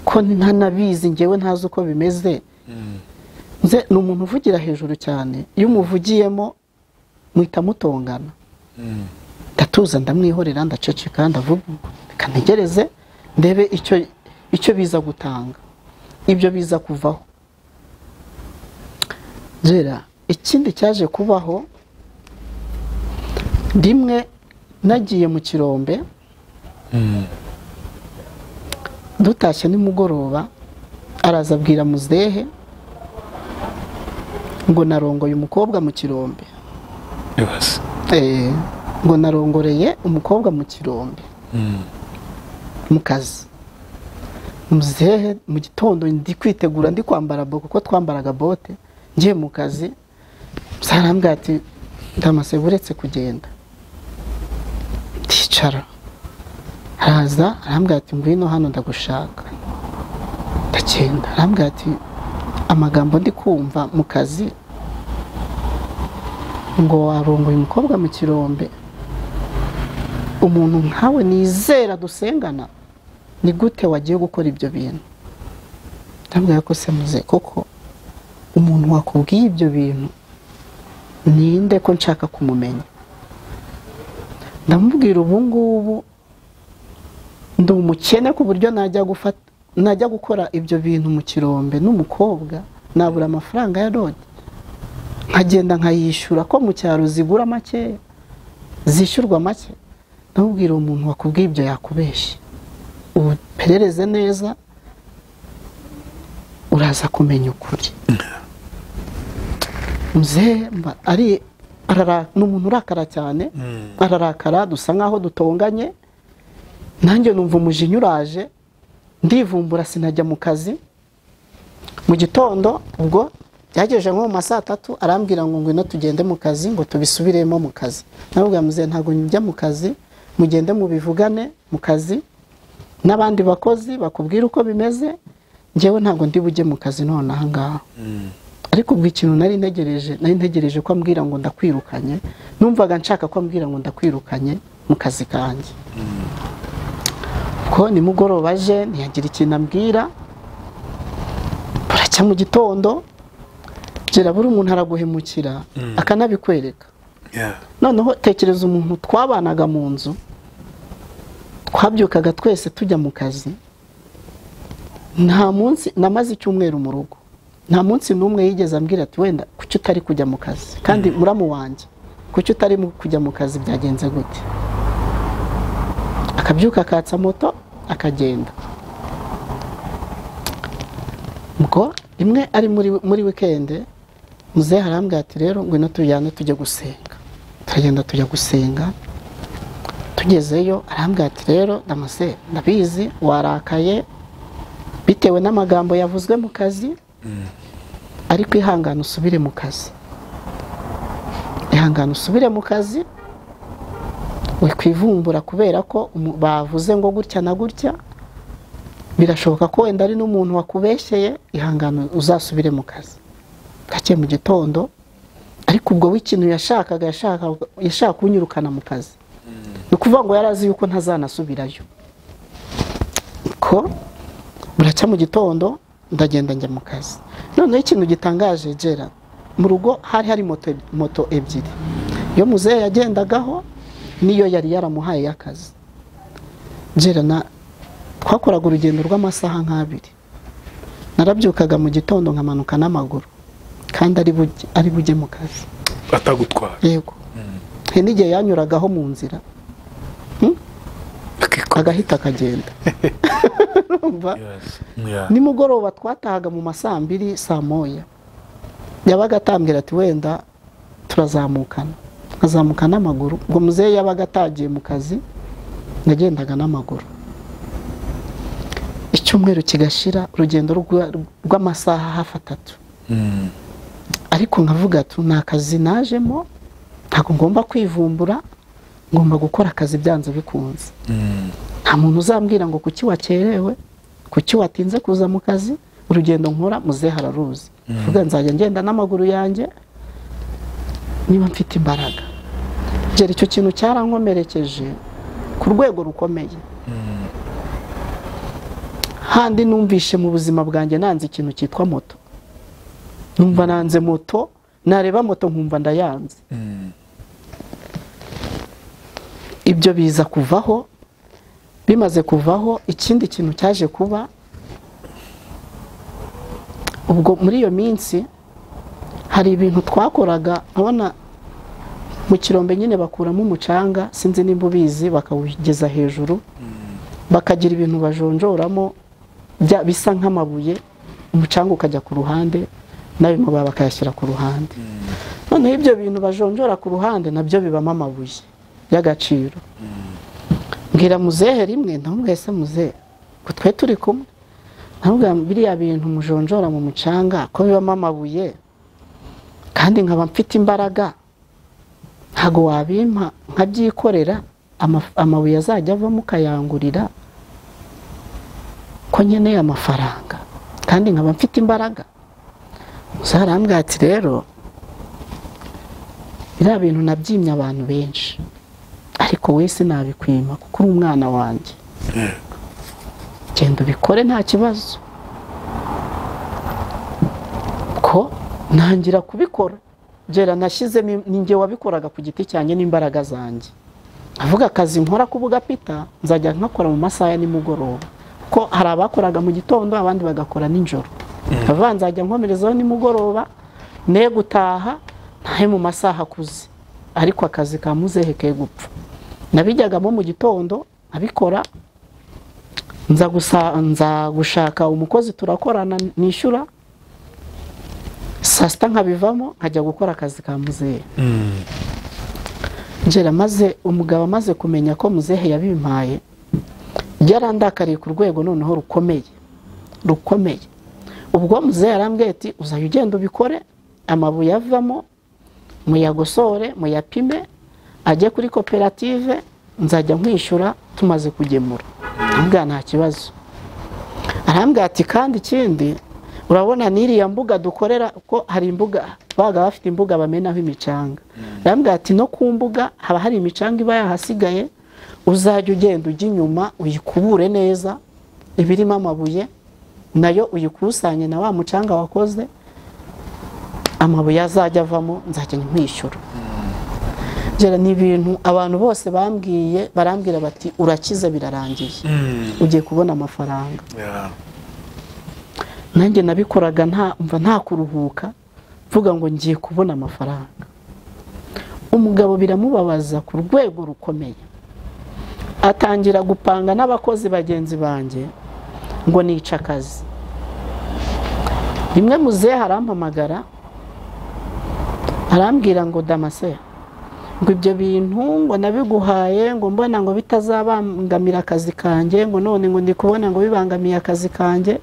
ko ntanabizi ngewe ntazi uko bimeze nze ni umuntu uvugira hejuru cyane iyo umuvugiyemo muhita mutongana ndatuza ndamwihorera ndaceceka ndavuga reka ntegereze ndebe icyo biza gutanga ibyo biza kuvaho rero ikindi cyaje kubaho rimwe nagiye mu kirombe dutashye nimugoroba araza abwira muzehe ngo narongoye umukobwa mu kirombe ngo narongoreye umukobwa mu kirombe mu kazi muzehe mu gitondo ndi kwitegura ndi kwambara bote kuko twambaraga bote ngiye mu kazi sarambwira ati ndamase buretse kugenda ndicara araza arambwira ati ngwino hano ndagushaka ndagenda arambwira ati amagambo ndi kumva mu kazi ngo warongoye umukobwa mu kirombe umuntu nkawe nizera dusengana ni gute wagiye gukora ibyo bintu ndambwira ko se muze koko umuntu wakubwiye ibyo bintu ninde ko nshaka kumumenya ndamubwira ubu ngubu ndi umukene ku buryo najya gukora ibyo bintu mu kirombe n'umukobwa nabura amafaranga ya rodi nkagenda nkayishyura ko mu cyaro zigura make zishyurwa make ndamubwira umuntu wakubwiye ibyo yakubeshye uperereze neza uraza kumenya ukuri muzehe ari n'umuntu urakara cyane ararakara dusa nkaho dutonganye nanjye numva umujinya uraje ndivumbura sinajya mu kazi mu gitondo ubwo byagejeje nko mu ma 3 arambwira ngo ngwino tugende mu kazi ngo tubisubiremo mu kazi nabwo muzehe ntago njya mu kazi mugende mu bivugane mu kazi n'abandi bakozi bakubwira uko bimeze ngewe ntago ndi bujye mu kazi none aha ngaha ariko ubwo ikintu nari ntegereje ko ambwira ngo ndakwirukanye numvaga nshaka ko ambwira ngo ndakwirukanye mu kazi kanjye ko ni mugoroba aje ntiyagira ikintu ambwira buracya mu gitondo gera buri umuntu araguhemukira akanabikwereka noneho tekereza umuntu twabanaga mu nzu twabyukaga twese tujya mu kazi. Nta munsi namaze icyumweru mu rugo, nta munsi n'umwe yigeze ambwira ati wenda kuki utari kujya mu kazi, kandi muramu wanjye kuki utari kujya mu kazi, byagenze gute? Akabyuka akatsa moto akagenda. Muko imwe ari muri weekend, muzehe arambwira ati rero ngwino tujyane tujye gusenga. Turagenda tujya gusenga. Tugezeyo arambwira ati rero Damase, ndabizi warakaye bitewe n'amagambo yavuzwe mu kazi, ariko ihangana usubire mu kazi. Ihangana usubire mu kazi, wikwivumbura kubera ko bavuze ngo gutya na gutya, birashoboka ko wenda ari n'umuntu wakubeshyeye. Ihangana uzasubire mu kazi. Gake mu gitondo, ariko ubwo w'ikintu yashaka kunyirukana mu kazi. Ni kuvuga ngo yarazi yuko ntazanasubirayo. Ko buracya mu gitondo ndagenda njya mu kazi. Noneho ikintu gitangaje Gerard, mu rugo hari moto ebyiri. Iyo muzehe yagendagaho niyo yari yaramuhaye y'akazi. Gerard, twakoraga urugendo rw'amasaha nk'abiri. Narabyukaga mu gitondo nkamanuka n'amaguru, kandi ari bujye mu kazi atagutwara. Yego. N'igihe yanyuragaho mu nzira agahita akagenda. Nimugoroba twatahaga mu masaa 2 saa moya, yabaga atambwira ati wenda turazamukana. Azamuka n'amaguru. Ngo muzehe yabaga atagiye mu kazi, nagendaga n'amaguru. Icyumweru kigashira, urugendo rw'amasaha hafi 3. Ariko nkavuga ati nta kazi najemo, ntabwo ngomba kwivumbura, ngomba gukora akazi byanze bikunze. Nta muntu uzambwira ngo kuki wakerewe, kuki watinze kuza mu kazi. Urugendo nkora muzehe araruzi. Vuga nzajya ngenda n'amaguru yanjye niba mfite imbaraga. Gera icyo kintu cyarankomerekeje ku rwego rukomeye. Handi numvishe mu buzima bwanjye nanze ikintu cyitwa moto. Numva nanze moto, nareba moto nkumva ndayanze. Ibyo biza kuvaho. Bimaze kuvaho, ikindi kintu cyaje kuba, ubwo muri iyo minsi hari ibintu twakoraga. Nkabona mu kirombe nyine bakuramo umucanga, sinzi nimba ubizi, bakawugeza hejuru, bakagira ibintu bajonjoramo bisa nk'amabuye, umucanga ukajya ku ruhande, nayo muba bakayashyira ku ruhande. Noneho ibyo bintu bajonjora ku ruhande nabyo bibamo amabuye y'agaciro. Mbwira muzehe rimwe, ndamubwese muzehe ko twe turi kumwe, ntabwo biriya bintu mujonjora mu mucanga ko bibamo amabuye kandi nkaba mfite imbaraga, ntago wabimpa nkabyikorera, amabuye azajya avamo ukayangurira ko nkeneye amafaranga kandi nkaba mfite imbaraga. Zarambwira ati rero biriya bintu nabyimye abantu benshi, ariko wese nabikwima kuko uri umwana wanjye. Genda ubikore nta kibazo. Ko ntangira kubikora. Gera nashyize ninjye wabikoraga ku giti cyanjye n'imbaraga zanjye. Avuga akazi nkora kubuga pita, nzajya nkakora mu masaha ya nimugoroba. Ko hari abakoraga mu gitondo, abandi bagakora nijoro. Avuga nzajya nkomerezaho nimugoroba, ne gutaha ntahe mu masaha akuze. Ariko akazi ka muzehe ke gupfa. Nabijyagamo mu gitondo abikora, nza gushaka umukozi turakorana nishyura, saa sita nkabivamo nkajya gukora akazi ka muzehe. Ngera maze umugabo amaze kumenya ko muzehe yabimpaye, yarandakariye ku rwego noneho rukomeye. Ubwo muzehe arambwiye ati uzajya ugenda ubikore, amabuye avamo muyagosore muyapime, ajye kuri koperative, nzajya nkwishyura tumaze kugemura. Ambwira nta kibazo. Arambwira ati kandi ikindi urabona n'iriya mbuga dukorera, ko hari imbuga baga bafite imbuga bamenaho imicanga. Arambwira ati no ku mbuga haba hari imicanga iba yahasigaye, uzajya ugenda ujya inyuma uyikubure neza, ibirimo amabuye nayo uyikusanye na wa mucanga wakoze, amabuye azajya avamo nzajya nkwishyura. Jera ni ibintu abantu bose barambwira bati urakize birarangiye ugiye kubona amafaranga. Nanjye nabikoraga nta kuruhuka vuga ngo ngiye kubona amafaranga. Umugabo biramubabaza ku rwego rukomeye, atangira gupanga n'abakozi bagenzi banjye ngo nica akazi. Rimwe muzehe arampamagara arambwira ngo Damase, ngo ibyo bintu ngo nabiguhaye ngo mbona ngo bitazabangamira akazi kanjye, ngo none ngo ndi kubona ngo bibangamiye akazi kanjye,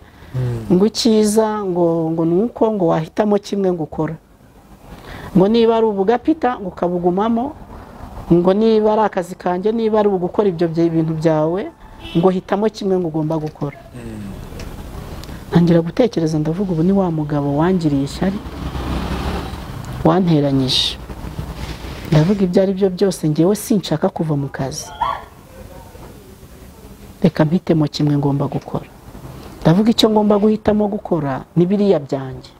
ngo icyiza ngo nuko ngo wahitamo kimwe ngo ukora, ngo niba ari ubugapita ngo ukabugumamo, ngo niba ari akazi kanjye, niba ari ugukora ibyo bintu byawe, ngo hitamo kimwe ngo ugomba gukora. Ntangira gutekereza ndavuga ubu ni wa mugabo wangiriye ishyari wanteranyije. Ndavuga ibyo ari byo byose ngewe sinshaka kuva mu kazi, reka mpitemo kimwe ngomba gukora. Ndavuga icyo ngomba guhitamo gukora ni biriya byanjye.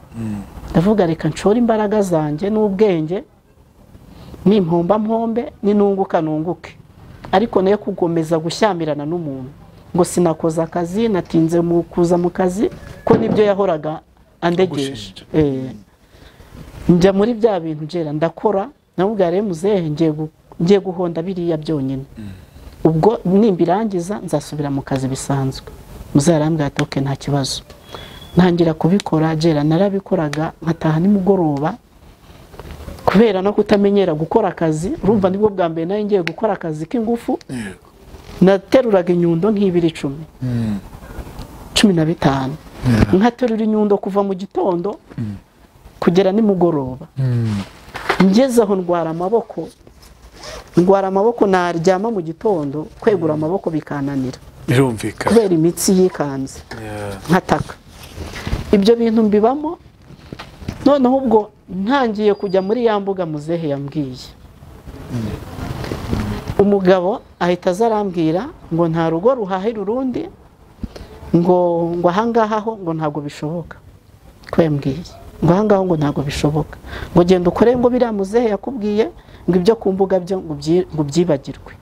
Ndavuga reka nshore imbaraga zanjye n'ubwenge, nimpombe ninunguka nunguke, ariko nayo kugomeza gushyamirana n'umuntu ngo sinakoza akazi natinze mu kuza mu kazi ko nibyo yahoraga andegeje. Njya muri bya bintu Jera ndakora, namubwira rero muzehe ngiye guhonda biriya byonyine, ubwo nimbirangiza nzasubira mu kazi bisanzwe. Muzehe arambwira ati okay nta kibazo. Ntangira kubikora Jera, narabikoraga nkataha nimugoroba kubera no kutamenyera gukora akazi. Urumva nibwo bwa mbere nayo ngiye gukora akazi k'ingufu. Nateruraga inyundo nk'ibiri 15 nkaterura inyundo kuva mu gitondo kugera nimugoroba. Ngeze aho ndwara amaboko naryama mu gitondo, kwegura amaboko bikananira birumvikana kubera imitsi yikanze nkataka. Ibyo bintu mbibamo. Noneho ubwo ntangiye kujya muri ya mbuga muzehe yambwiye, umugabo ahita azarambwira ngo nta rugo ruhahira urundi, ngo ahangaha ho ngo ntago bishoboka. Kwembwiye ngo ahangaho ngo ntago bishoboka, ngo genda ukore ngo biriya muzehe yakubwiye, ngo ibyo ku mbuga byo ngo byibagirwe.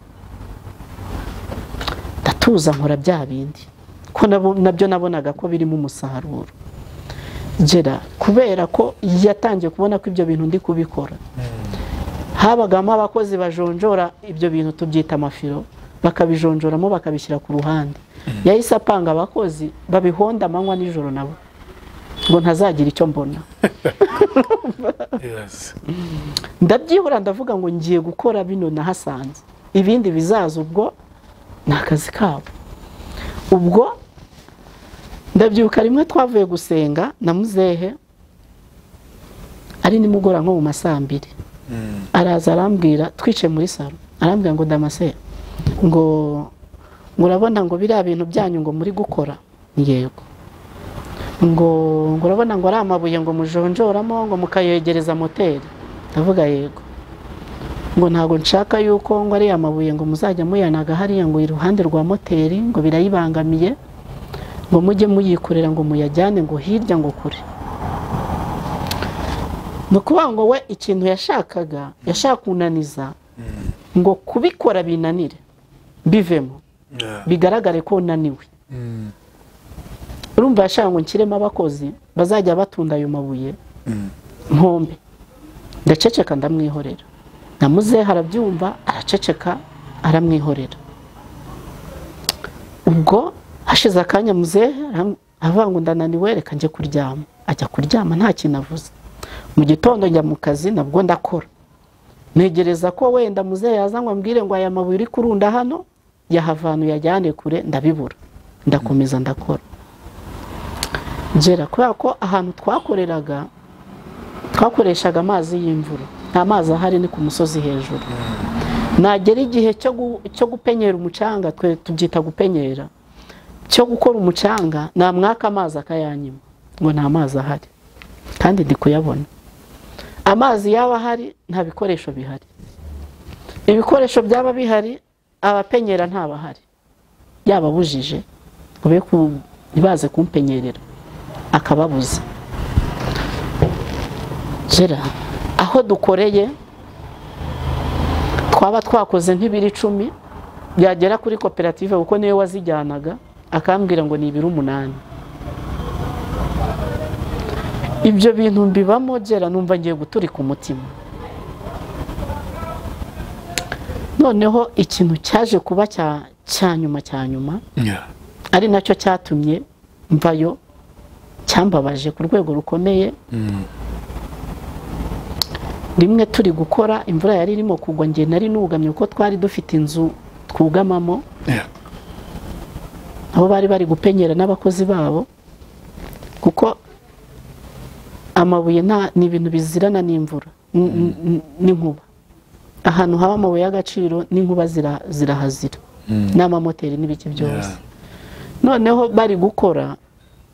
Ndatuza nkora bya bindi ko nabyo nabonaga ko birimo umusaruro. Jera kubera ko yatangiye kubona ko ibyo bintu ndi kubikora, habagamo abakozi bajonjora ibyo bintu tubyita amafiro, bakabijonjoramo bakabishyira ku ruhande. Yahise apanga abakozi babihonda amanywa nijoro nabo ngo ntazagira icyo mbona. Ndabyihura ndavuga ngo ngiye gukora bino nahasanze, ibindi bizaza ubwo ni akazi kabo. Ubwo ndabyuka rimwe twavuye gusenga na muzehe ari nimugora nko mu masambiri, araza arambwira twice muri salo, arambwira ngo Damase, ngo urabona ngo biriya bintu byanyu ngo muri gukora. Yego. Ngo urabona ngo ari amabuye ngo mujonjoramo ngo mukayegereza moteri. Ndavuga yego. Ngo ntago nshaka yuko ngo ari amabuye ngo muzajya muyanaga hariya ngo iruhande rwa moteri ngo birayibangamiye, ngo mujye muyikorera ngo muyajyane ngo hirya ngo kure. Nukuvuga ngo we ikintu yashaka kunaniza ngo kubikora binanire bivemo bigaragare ko naniwe. Urumva yashaka ngo nkiremo abakozi bazajya batunda ayo mabuye mpombe. Ndaceceka ndamwihorera, na muzehe arabyumva araceceka aramwihorera. Ubwo hashize akanya muzehe avuga ngo ndananiwe reka nje kuryama. Ajya kuryama nta kintu avuze. Mu gitondo njya mu kazi nabwo ndakora, negereza ko wenda muzehe yazanywa mbwire ngo aya mabuye uri kurunda hano yahavanu yajyane kure. Ndabibura, ndakomeza ndakora. Jera kubera ko ahantu twakoreshaga amazi y'imvura, nta mazi ahari, ni ku musozi hejuru. Nagera igihe cyo gupenyera umucanga, twe tubyita gupenyera, cyo gukora umucanga, na mwaka amazi akayanyima ngo nta mazi ahari, kandi ndi kuyabona. Amazi yaba ahari nta bikoresho bihari, ibikoresho byaba bihari abapenyera nta bahari, yababujije ngo nibaze kumpenyerera akababuza. Jera aho dukoreye twaba twakoze nk'ibiri 10 byagera kuri koperative kuko niwe wazijyanaga akambwira ngo ni ibiri 8. Ibyo bintu mbibamo gera numva ngiye guturika umutima. Noneho ikintu cyaje kuba cyanyuma ari nacyo cyatumye mvayo cyambabaje ku rwego rukomeye. Rimwe turi gukora imvura yari irimo kugwa, ngiye nari nugamye uko twari dufite inzu twugamamo. Abo bari gupenyera n'abakozi babo kuko amabuye ni ibintu bizirana n'imvura n'inkuba. Ahantu haba amabuye y'agaciro n'inkuba zirahazira n'amamoteri n'ibiki byose. Noneho bari gukora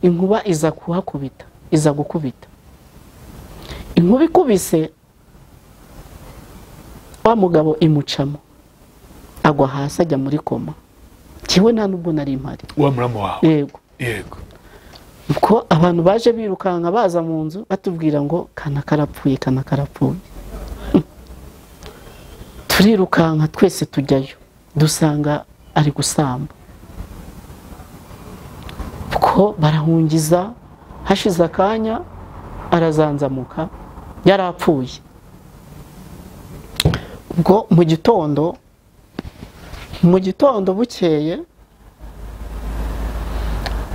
inkuba iza kuhakubita, iza gukubita. Inkuba ikubise wa mugabo imucamo agwa hasi ajya muri koma. Kiwe nta nubwo nari impari. Wa muramo wawe? Yego. Uko abantu baje birukanka baza mu nzu batubwira ngo kana karapfuye. Turirukanka twese tujyayo dusanga ari gusamba. Uko barahungiza, hashize akanya arazanzamuka yarapfuye. Ubwo mu gitondo bukeye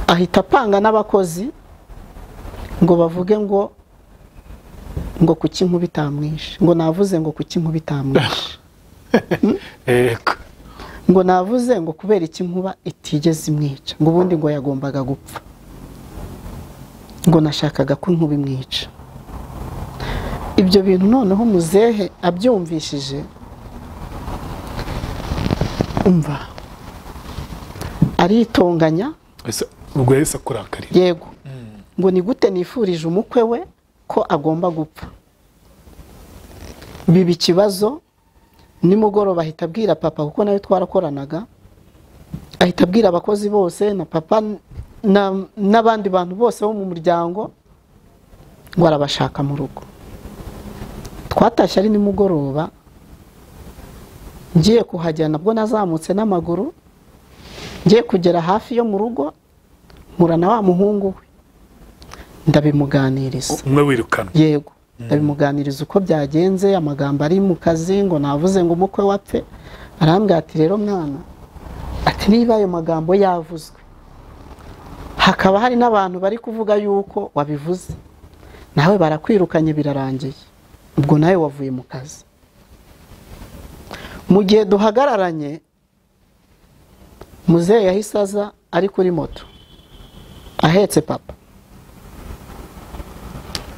ahita apanga n'abakozi ngo bavuge ngo kuki inkuba itamwishe, ngo navuze ngo kuki inkuba itamwishe. Ngo navuze ngo kubera iki inkuba itigeze imwica, ngo ubundi ngo yagombaga gupfa, ngo nashakaga ko inkuba imwica. Ibyo bintu noneho muzehe abyumvishije umva aritonganya. Ubwo yese akurakari? Yego. Ngo ni gute nifurije umukwe we ko agomba gupfa. Biba ikibazo. Nimugoroba ahita abwira papa kuko nawe twarakoranaga, ahita abwira abakozi bose na papa n'abandi bantu bose bo mu muryango ngo arabashaka mu rugo. Twatashye ari nimugoroba, ngiye kuhajya nabwo nazamutse n'amaguru, ngiye kugera hafi yo mu rugo mpura na wa muhungu we ndabimuganiriza. Umwe wirukana? Yego. Ndabimuganiriza uko byagenze, amagambo ari mu kazi ngo navuze ngo umukwe wapfe. Arambwira ati rero mwana, ati niba ayo magambo yavuzwe hakaba hari n'abantu bari kuvuga yuko wabivuze, nawe barakwirukanye birarangiye, ubwo nawe wavuye mu kazi. Mu gihe duhagararanye muzehe yahise aza ari kuri moto ahetse papa.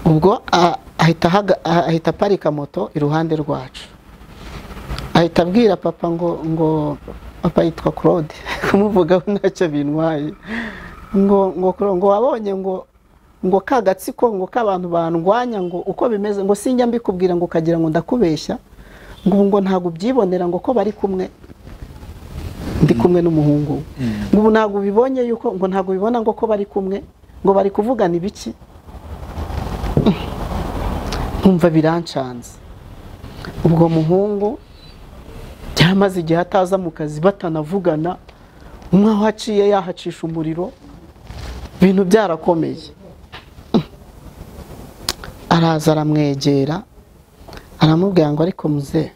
Ubwo ahita aparika moto iruhande rwacu, ahita abwira papa ngo papa yitwa Claude kumuvugaho ntacyo bintwaye, ngo wabonye ngo kagatsiko ngo k'abantu bandwanya ngo uko bimeze, ngo sinjya mbikubwira ngo kagira ngo ndakubeshya, ngo ntago byibonera ngo ko bari kumwe, ndi kumwe n'umuhungu. Ngo ntago bibonye yuko ngo ntago bibona ngo ko bari kumwe, ngo bari kuvugana ibiki. Nkumva birancanze. Ubwo muhungu byamaze igihe ataza mu kazi batanavugana, umwe aho haciye yahacisha umuriro, ibintu byarakomeye. Araza aramwegera aramubwira ngo ariko muzehe,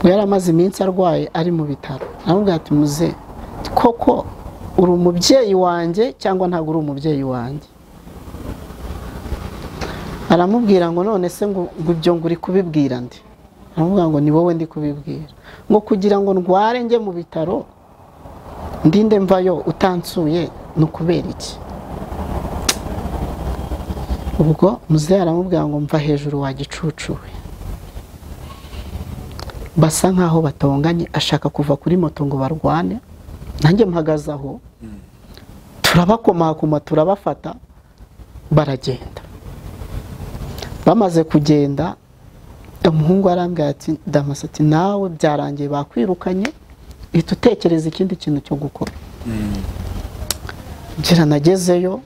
yari amaze iminsi arwaye ari mu bitaro. Aramubwira ati muzehe, koko uri umubyeyi wanjye cyangwa ntabwo uri umubyeyi wanjye? Aramubwira ngo none se ngo ibyo ngo uri kubibwira ndi? Aramubwira ngo ni wowe ndi kubibwira, ngo kugira ngo ndware njye mu bitaro ndinde mvayo utansuye no kubera iki? Ubwo muzehe aramubwira ngo mva hejuru wa gicucuwe. Basa nkaho batonganye, ashaka kuva kuri moto ngo barwane, nanjye mpagaze aho, turabakomakoma turabafata baragenda. Bamaze kugenda umuhungu arambwira ati Damasi ati nawe byarangiye bakwirukanye, ihita utekereza ikindi kintu cyo gukora. Ngira nagezeyo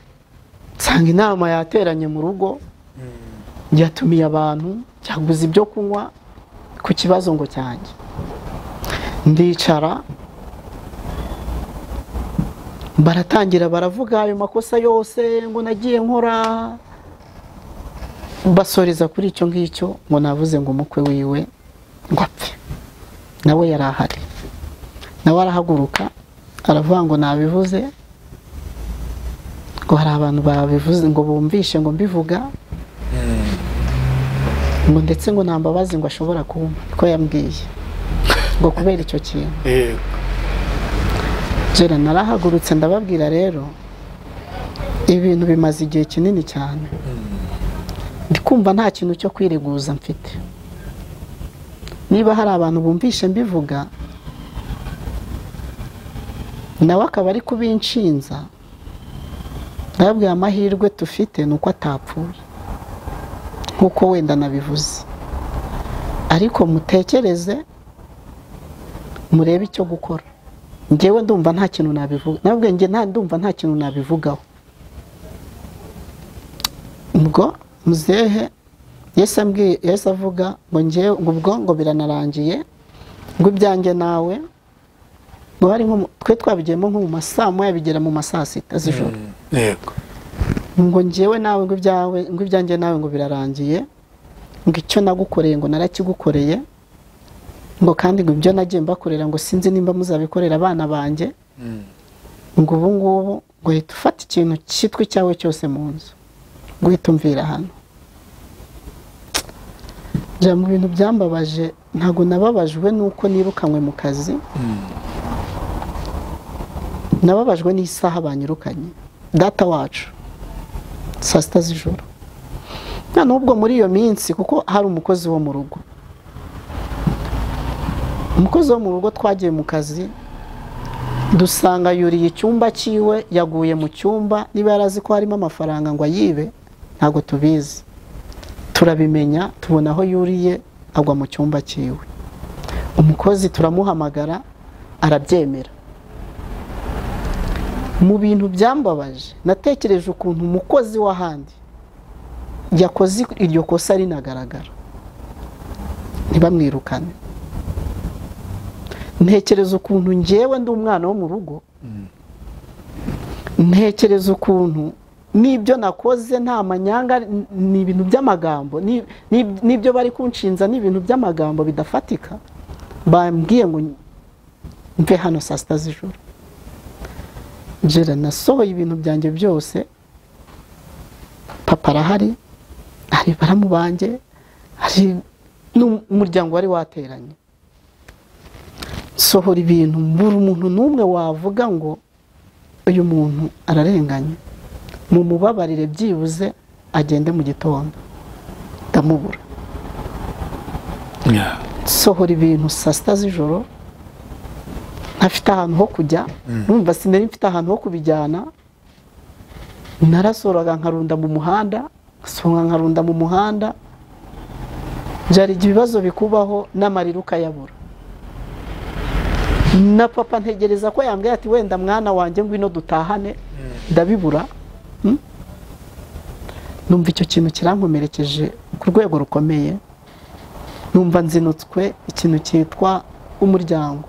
nsanga inama yateranye mu rugo, yatumiye abantu, cyaguze ibyo kunywa, ku kibazo ngo cyanjye ndicara baratangira baravuga ayo makosa yose ngo nagiye nkora basoreza kuri icyo ngicyo ngo navuze ngo umukwe wiwe ngo apfe nawe yari ahari nawe arahaguruka aravuga ngo nabivuze ngo hari abantu babivuze ngo bumvishe ngo mbivuga ngo ndetse ngo nta mbabazi ngo ashobora kumpa ko yambwiye ngo kubera icyo kintu jera narahagurutse ndababwira rero ibintu bimaze igihe kinini cyane ndi kumva nta kintu cyo kwireguza mfite niba hari abantu bumvishe mbivuga nawe akaba ari kubinshinza ndababwira amahirwe tufite ni uko atapfuye nk'uko wenda nabivuze ariko mutekereze murebe icyo gukora njyewe ndumva nta kintu nabivuga nabwo njye ndumva nta kintu nabivugaho ubwo muzehe Yesu avuga ngo njyewe ubwo ngo biranarangiye ngo ibyanjye nawe ngo hari twe twabigiyemo nko mu masaa moya bigera mu masaa sita z'ijoro yego ngo njyewe nawe ngo ibyanjye nawe ngo birarangiye ngo icyo nagukoreye ngo narakigukoreye ngo kandi ngo ibyo nagiye mbakorera ngo sinzi nimba muzabikorera abana banjye ngo ubu ngubu ngo hita ufata ikintu cyitwa icyawe cyose mu nzu ngo uhita umvira hano njya mu bintu byambabaje ntabwo nababajwe nuko nirukanywe mu kazi nababajwe n'isaha banyirukanye data wacu saa sita z'ijoro nubwo muri iyo minsi kuko hari umukozi wo mu rugo twagiye mu kazi dusanga yuriye icyumba cyiwe yaguye mu cyumba niba yarazi ko harimo amafaranga ngo ayibe ntabwo tubizi turabimenya tubona aho yuriye agwa mu cyumba cyiwe umukozi turamuhamagara arabyemera mu bintu byambabaje natekereje ukuntu umukozi w'ahandi yakoze iryo kosa rinagaragara ntibamwirukane ntekereza ukuntu njyewe ndi umwana wo mu rugo ntekereza ukuntu n'ibyo nakoze nta manyanga ni ibintu by'amagambo n'ibyo bari kunshinza ni ibintu by'amagambo bidafatika bambwiye ngo mve hano saa sita z'ijoro njera nasohoye ibintu byanjye byose papa arahari hari baramu banjye hari n'umuryango wari wateranye sohora ibintu mbura umuntu n'umwe wavuga ngo uyu muntu ararenganye mu mubabarire byibuze agende mu gitondo ndamubura sohora ibintu saa sita z'ijoro ntafite ahantu ho kujya numva sinari mfite ahantu ho kubijyana narasoraga nkarunda mu muhanda nkarunda mu muhanda byari ibibazo bikubaho n'amarira ukayabura na papa ntegereza ko yambwiye ati wenda mwana wanjye ngwino dutahane ndabibura numva icyo kintu kirankomerekeje ku rwego rukomeye numva nzinutswe ikintu cyitwa umuryango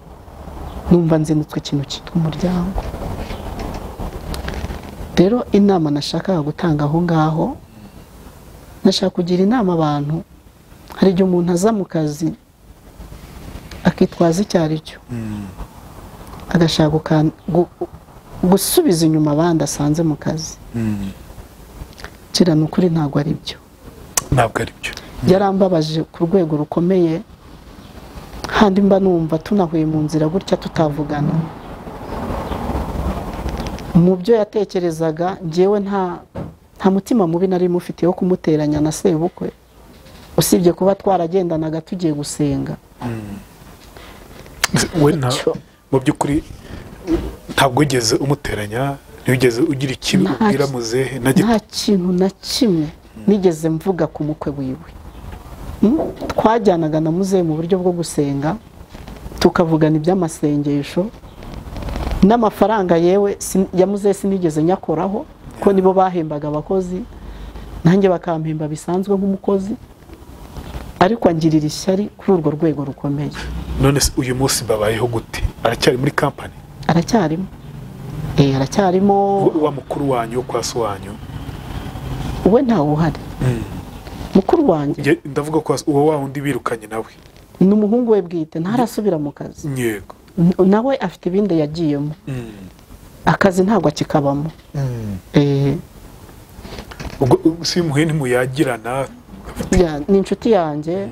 numva nzinutswe ikintu cyitwa umuryango rero inama nashakaga gutanga aho ngaho nashaka kugira inama abantu hari igihe umuntu aza mu kazi akitwaza icyo ari cyo agashaka gusubiza inyuma abandi asanze mu kazi kira ni ukuri ntabwo ari byo yarambabaje ku rwego rukomeye handi mba numva tunahuye mu nzira gutya tutavugana mu byo yatekerezaga njyewe nta mutima mubi nari mufite wo kumuteranya na sebukwe usibye kuba twaragendanaga tugiye gusenga mu by'ukuri ntabwo wigeze umuteranya ntiwigeze ugira ikibi ubwira muzehe nta kintu na kimwe nigeze mvuga ku mukwe wiwe twajyanaga na muzehe mu buryo bwo gusenga tukavugana iby'amasengesho n'amafaranga yewe ya muzehe sinigeze nyakoraho ko nibo bahembaga abakozi nanjye bakampemba bisanzwe nk'umukozi ariko angirira ishyari kuri urwo rwego rukomeye. None uyu munsi babayeho gute? Aracyari muri company? Aracyarimo. Aracyarimo. Wa mukuru wanyu kwa so wanyu we ntawe uhari. Mukuru wanjye ndavuga ko uwo wa undi birukanye nawe ni umuhungu we bwite, ntarasubira mu kazi. Yego. Nawe afite ibindi yagiyemo. Akazi ntabwo akikabamo. Ubwo si muhene muyagirana? Ni inshuti yanjye.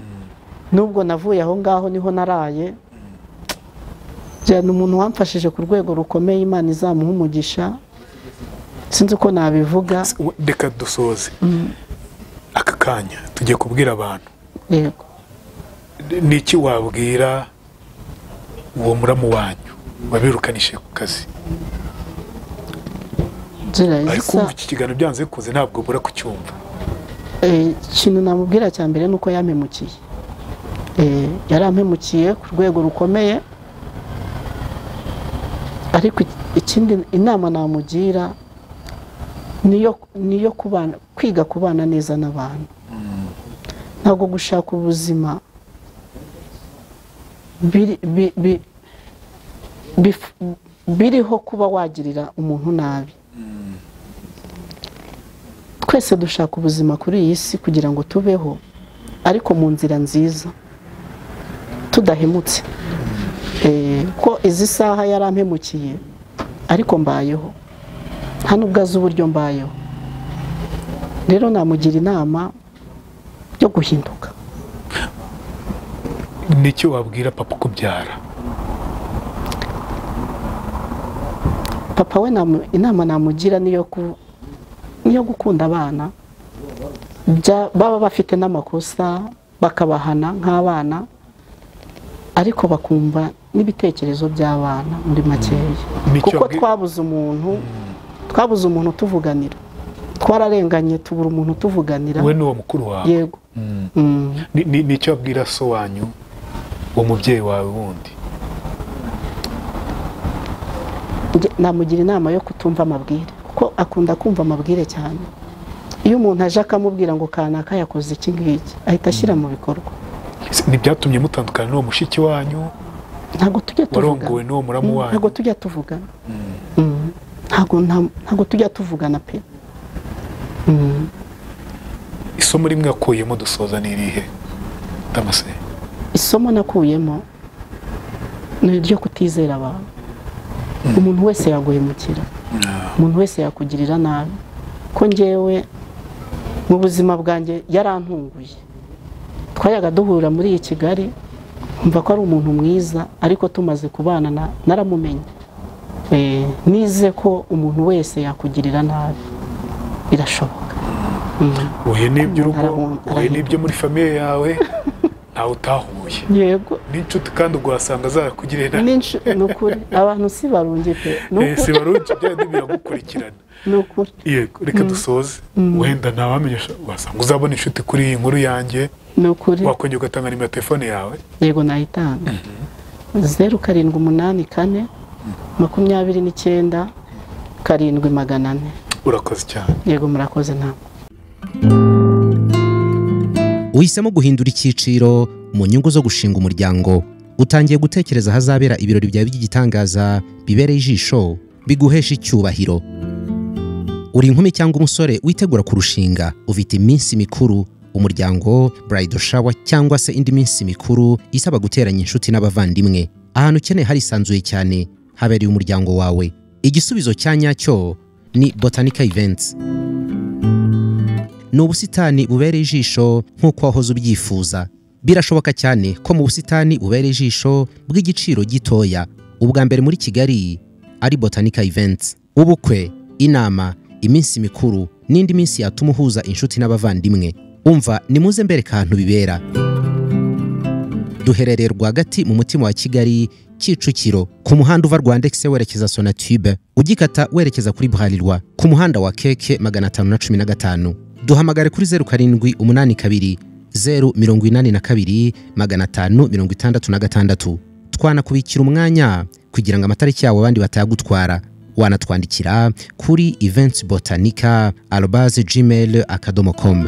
Nubwo navuye aho ngaho niho naraye. Ni umuntu wamfashije ku rwego rukomeye, Imana izamuha umugisha. Sinzi uko nabivuga. Reka dusoze aka kanya tugiye kubwira abantu. Yego. Niki wabwira uwo muramu wanyu babirukanishije ku kazi? Ariko iki kiganiro byanze kuze ntabwo bura kucyumva. Ikintu namubwira cya mbere nuko yampemukiye. Yarampemukiye ku rwego rukomeye. Ariko ikindi inama namugira niyo kubana, kwiga kubana neza n'abantu. Ntabwo gushaka ubuzima biriho kuba wagirira umuntu nabi. Twese dushaka ubuzima kuri iyi si kugira ngo tubeho, ariko mu nzira nziza tudahemutse. Ko izi saha yarampemukiye ariko mbayeho, nta nubwo azi uburyo mbayeho. Rero namugira inama yo guhinduka. Nicyo wabwira papa kubyara? Papa we inama namugira niyo gukunda abana, baba bafite n'amakosa bakabahana nk'abana, ariko bakumva n'ibitekerezo by'abana muri makeya. Kuko twabuze umuntu tuvuganira, twararenganye tubura umuntu tuvuganira. We n'uwo mukuru wawe? Yego. Nicyo abwira so wanyu, uwo mubyeyi wawe wundi? Namugira inama yo kutumva amabwire, kuko akunda kumva amabwire cyane. Iyo umuntu aje akamubwira ngo kanaka yakoze iki ngiki, ahita ashyira mu bikorwa. Ntibyatumye mutandukana n'uwo mushiki wanyu? Ntabwo tujya tuvugana. Warongowe n'uwo muramu wanyu? Ntabwo tujya tuvugana. Ntabwo tujya tuvugana pe. Isomo rimwe yakuyemo dusoza ni irihe Damase? Isomo nakuyemo ni iryo kutizera abantu. Umuntu wese yaguhemukira, umuntu wese yakugirira nabi. Ko njyewe mu buzima bwanjye yarantunguye. Twayaga duhura muri iyi Kigali, mva ko ari umuntu mwiza, ariko tumaze kubana naramumenye. Nize ko umuntu wese yakugirira nabi, birashoboka. Uhe n'ibyo urugo, uhe n'ibyo muri famiye yawe, ntawe utahuye. Yego. N'inshuti kandi ugwasanga zarakugirira nabi. N'inshuti nukuri, abantu si barungi pe. Si barungi, byandi biragukurikirana. Nukuri. Yego, reka dusoze. Wenda ntawamenyesha, wasanga uzabona inshuti kuri iyi nkuru yanjye. Nukuri. Wakongera ugatanga nimero ya telefone yawe? Yego, nayitanga. 0784 29 700. Urakoze cyane. Yego, murakoze ntabwo. Uhisemo guhindura icyiciro mu nyungu zo gushinga umuryango. Utangiye gutekereza hazabera ibirori byawe by'igitangaza bibereye ijisho, biguhesha icyubahiro. Uri inkumi cyangwa umusore witegura kurushinga, ufite iminsi mikuru, umuryango, bridal shower cyangwa se indi minsi mikuru isaba guteranya inshuti n'abavandimwe. Ahantu ukeneye harisanzuye cyane, habereye umuryango wawe. Igisubizo cya nyacyo ni Botanica Events. Ni ubusitani bubereye ijisho nk'uko wahoze ubyifuza. Birashoboka cyane ko mu busitani bubereye ijisho bw'igiciro gitoya, ubwa mbere muri Kigali ari Botanica Events. Ubukwe, inama, iminsi mikuru n'indi minsi yatuma uhuza inshuti n'abavandimwe. Umva, nimuze mbereka ahantu bibera. Duherereye rwagati mu mutima wa Kigali, Kicukiro, ku muhanda uva Rwandex werekeza Sonatube, ugikata werekeza kuri Bralirwa, ku muhanda wa Keke 515. Duhamagare kuri 0782 082 566. Twanakubikira umwanya kugira ngo amatariki yawe abandi batayagutwara. Wanatwandikira kuri eventsbotanica@gmail.com.